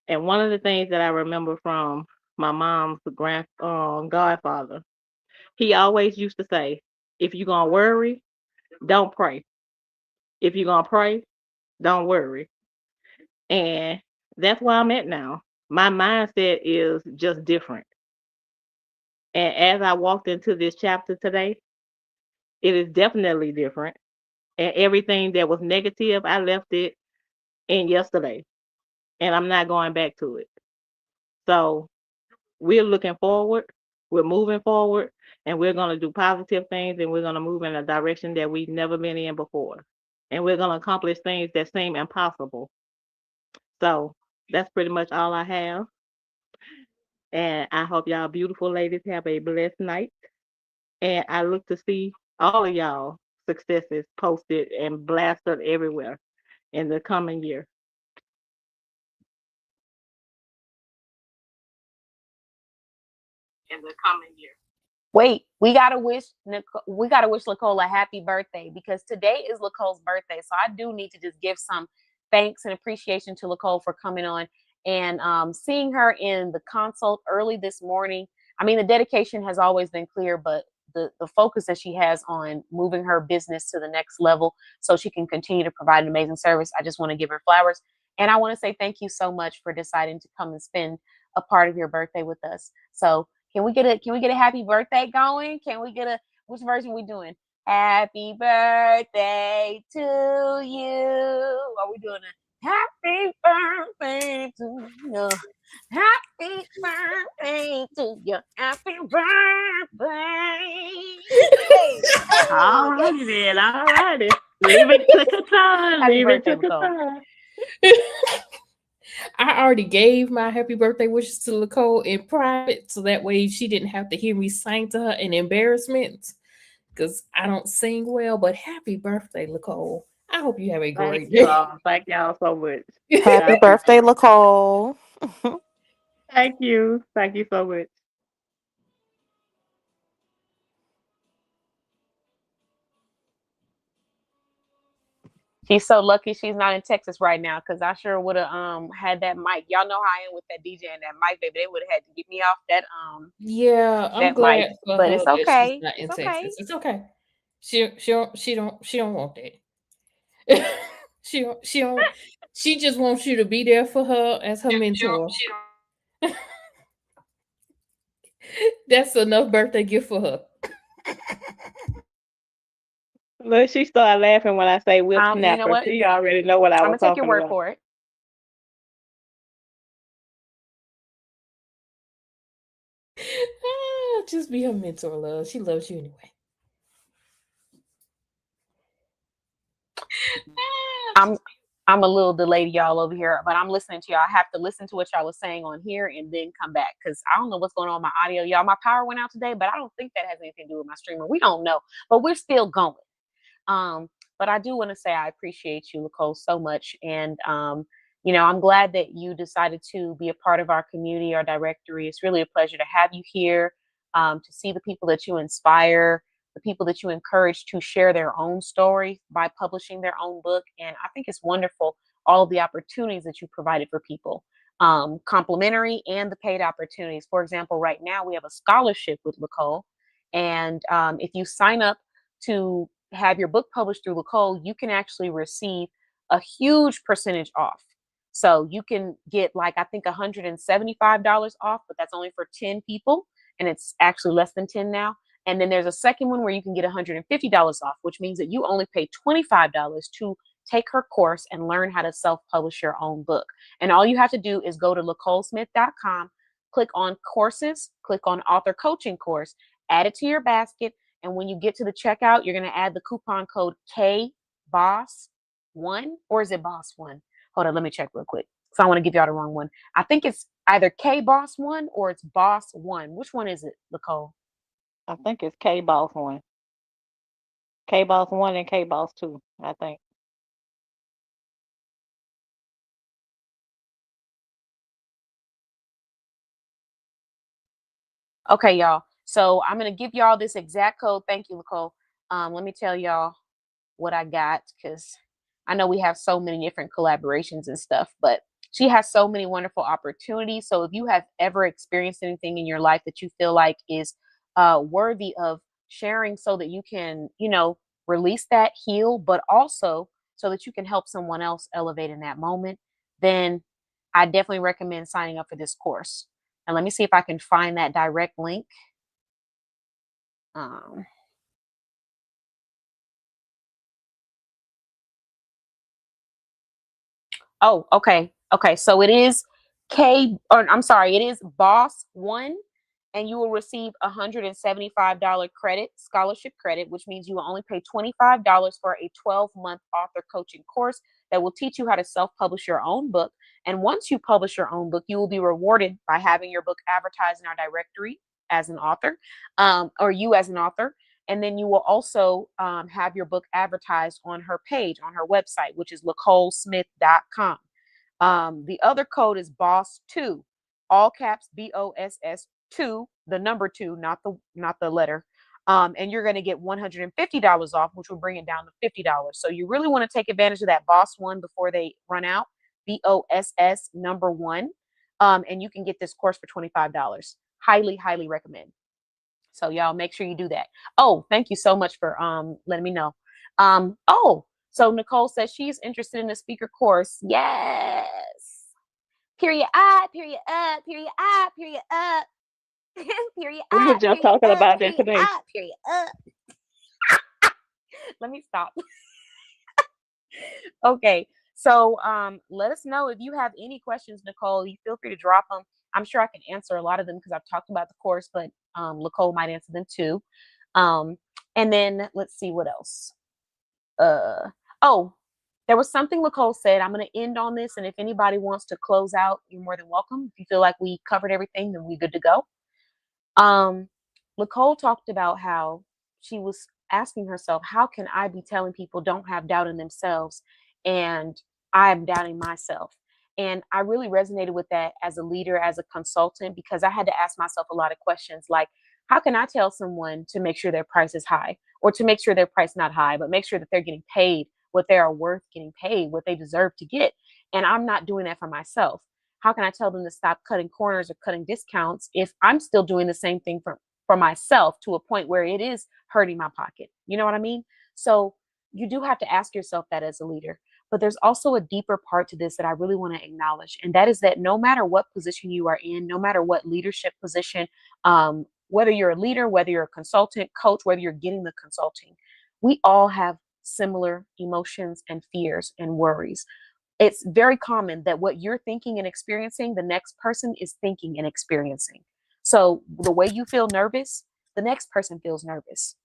And one of the things that I remember from my mom's godfather, he always used to say, if you're going to worry, don't pray. If you're going to pray, don't worry. And that's where I'm at now. My mindset is just different. And as I walked into this chapter today, it is definitely different. And everything that was negative, I left it in yesterday. And I'm not going back to it. So we're looking forward, we're moving forward, and we're going to do positive things and we're going to move in a direction that we've never been in before. And we're going to accomplish things that seem impossible. So that's pretty much all I have. And I hope y'all beautiful ladies have a blessed night. And I look to see all of y'all successes posted and blasted everywhere in the coming year. Wait, we gotta wish Nicole a happy birthday because today is Nicole's birthday. So I do need to just give some thanks and appreciation to Nicole for coming on and seeing her in the consult early this morning. I mean, the dedication has always been clear, but the focus that she has on moving her business to the next level so she can continue to provide an amazing service. I just want to give her flowers. And I want to say thank you so much for deciding to come and spend a part of your birthday with us. So can we get a happy birthday going? Can we get a which version we doing? Happy birthday to you. Are we doing a happy birthday to you? Happy birthday to you. Happy birthday. Hey, All hey. righty then. All righty. Leave it to Qatar. Happy Leave it birthday, to Nicole. Qatar. I already gave my happy birthday wishes to Nicole in private, so that way she didn't have to hear me sing to her in embarrassment. Because I don't sing well, but happy birthday, Nicole. I hope you have a Thank great you day. all. Thank y'all so much. I Happy appreciate birthday, it. Nicole. Thank you. Thank you so much. She's so lucky she's not in Texas right now because I sure would have had that mic. Y'all know how I am with that DJ and that mic, baby. They would have had to get me off Yeah, I'm that mic. glad for But her it's that she's okay. not in It's okay. Texas. It's okay. She don't want that. She don't she just wants you to be there for her as her mentor. That's enough birthday gift for her. Look, she started laughing when I say whip You know snapper. what? She already know what I I'm was gonna take your talking word about. for it. Just be her mentor, love. She loves you anyway. I'm I'm a little delayed, y'all, over here, but I'm listening to y'all. I have to listen to what y'all was saying on here and then come back because I don't know what's going on with my audio, y'all. My power went out today, but I don't think that has anything to do with my streamer. We don't know, but we're still going. Um, but I do want to say I appreciate you, Nicole, so much. And, I'm glad that you decided to be a part of our community, our directory. It's really a pleasure to have you here, to see the people that you inspire, the people that you encourage to share their own story by publishing their own book. And I think it's wonderful, all of the opportunities that you provided for people, complimentary and the paid opportunities. For example, right now we have a scholarship with Nicole. And if you sign up to have your book published through Lacole, you can actually receive a huge percentage off. So you can get like, I think $175 off, but that's only for 10 people. And it's actually less than 10 now. And then there's a second one where you can get $150 off, which means that you only pay $25 to take her course and learn how to self-publish your own book. And all you have to do is go to lacolesmith.com, click on courses, click on author coaching course, add it to your basket. And when you get to the checkout, you're going to add the coupon code KBOSS1, or is it BOSS1? Hold on, let me check real quick. So I want to give y'all the wrong one. I think it's either KBOSS1 or it's BOSS1. Which one is it, Lacole? I think it's KBOSS1. KBOSS1 and KBOSS2, I think. Okay, y'all. So I'm going to give y'all this exact code. Thank you, Lacole. Let me tell y'all what I got, because I know we have so many different collaborations and stuff, but she has so many wonderful opportunities. So if you have ever experienced anything in your life that you feel like is worthy of sharing, so that you can, release that, heal, but also so that you can help someone else elevate in that moment, then I definitely recommend signing up for this course. And let me see if I can find that direct link. Oh, okay. Okay. So it is it is Boss One, and you will receive $175 credit, scholarship credit, which means you will only pay $25 for a 12-month author coaching course that will teach you how to self-publish your own book. And once you publish your own book, you will be rewarded by having your book advertised in our directory as an author, or you as an author. And then you will also have your book advertised on her page, on her website, which is lacolesmith.com. The other code is BOSS2, all caps BOSS2, the number 2, not the letter. And you're going to get $150 off, which will bring it down to $50. So you really want to take advantage of that BOSS1 before they run out. BOSS number 1. And you can get this course for $25. Highly, highly recommend. So y'all make sure you do that. Oh, thank you so much for letting me know. So Nicole says she's interested in the speaker course. Yes. Period up, period up, period up, period up. Period We were up, just period talking up, about that period today. up, period up. Let me stop. Okay. So let us know if you have any questions, Nicole. You feel free to drop them. I'm sure I can answer a lot of them because I've talked about the course, but Nicole might answer them too. And then let's see what else. Oh, there was something Nicole said. I'm going to end on this, and if anybody wants to close out, you're more than welcome. If you feel like we covered everything, then we're good to go. Nicole talked about how she was asking herself, how can I be telling people don't have doubt in themselves, and I'm doubting myself? And I really resonated with that as a leader, as a consultant, because I had to ask myself a lot of questions like, how can I tell someone to make sure their price is high, or to make sure their price not high, but make sure that they're getting paid what they are worth getting paid, what they deserve to get? And I'm not doing that for myself. How can I tell them to stop cutting corners or cutting discounts if I'm still doing the same thing for myself to a point where it is hurting my pocket? You know what I mean? So you do have to ask yourself that as a leader. But there's also a deeper part to this that I really want to acknowledge. And that is that no matter what position you are in, no matter what leadership position, whether you're a leader, whether you're a consultant, coach, whether you're getting the consulting, we all have similar emotions and fears and worries. It's very common that what you're thinking and experiencing, the next person is thinking and experiencing. So the way you feel nervous, the next person feels nervous.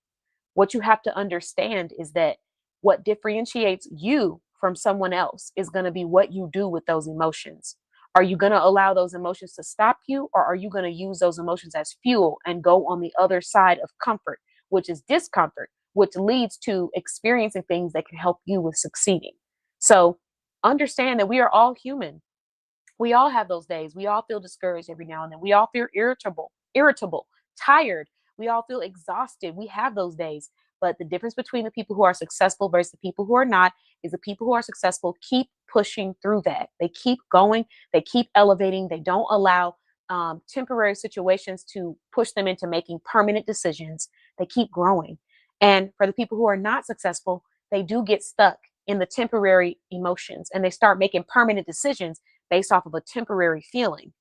What you have to understand is that what differentiates you from someone else is going to be what you do with those emotions. Are you going to allow those emotions to stop you, or are you going to use those emotions as fuel and go on the other side of comfort, which is discomfort, which leads to experiencing things that can help you with succeeding? So understand that we are all human. We all have those days. We all feel discouraged every now and then. We all feel irritable, tired. We all feel exhausted. We have those days. But the difference between the people who are successful versus the people who are not is the people who are successful keep pushing through that. They keep going. They keep elevating. They don't allow temporary situations to push them into making permanent decisions. They keep growing. And for the people who are not successful, they do get stuck in the temporary emotions and they start making permanent decisions based off of a temporary feeling.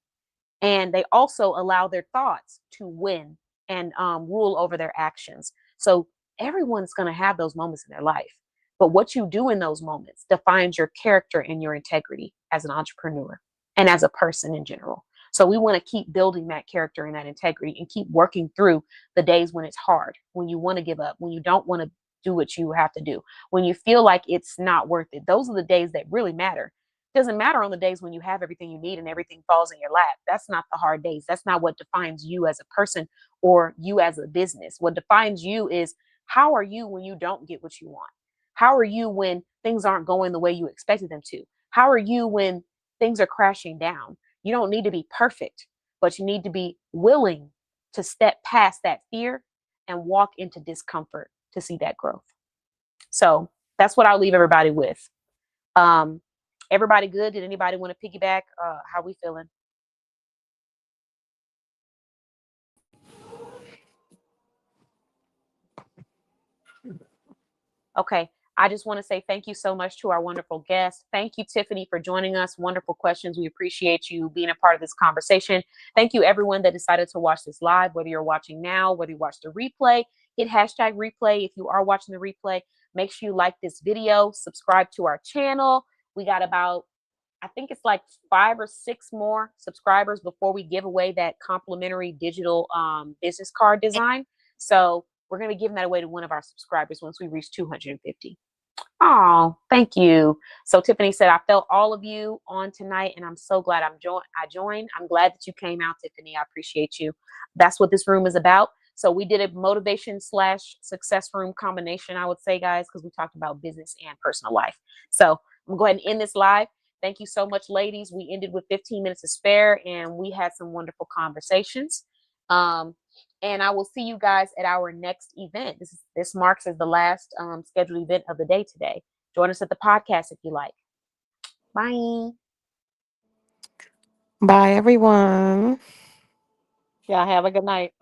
And they also allow their thoughts to win and rule over their actions. So everyone's going to have those moments in their life. But what you do in those moments defines your character and your integrity as an entrepreneur and as a person in general. So we want to keep building that character and that integrity and keep working through the days when it's hard, when you want to give up, when you don't want to do what you have to do, when you feel like it's not worth it. Those are the days that really matter. It doesn't matter on the days when you have everything you need and everything falls in your lap. That's not the hard days. That's not what defines you as a person or you as a business. What defines you is how are you when you don't get what you want? How are you when things aren't going the way you expected them to? How are you when things are crashing down? You don't need to be perfect, but you need to be willing to step past that fear and walk into discomfort to see that growth. So that's what I'll leave everybody with. Everybody good? Did anybody want to piggyback? How we feeling? Okay. I just want to say thank you so much to our wonderful guests. Thank you, Tiffany, for joining us. Wonderful questions. We appreciate you being a part of this conversation. Thank you, everyone that decided to watch this live, whether you're watching now, whether you watch the replay, hit hashtag replay. If you are watching the replay, make sure you like this video, subscribe to our channel. We got about, I think it's like 5 or 6 more subscribers before we give away that complimentary digital business card design. So we're going to be giving that away to one of our subscribers once we reach 250. Oh, thank you. So Tiffany said, I felt all of you on tonight, and I'm so glad I joined. I'm glad that you came out, Tiffany. I appreciate you. That's what this room is about. So we did a motivation / success room combination, I would say, guys, because we talked about business and personal life. So I'm going to go ahead and end this live. Thank you so much, ladies. We ended with 15 minutes to spare, and we had some wonderful conversations. And I will see you guys at our next event. This marks as the last scheduled event of the day today. Join us at the podcast if you like. Bye. Bye, everyone. Y'all have a good night.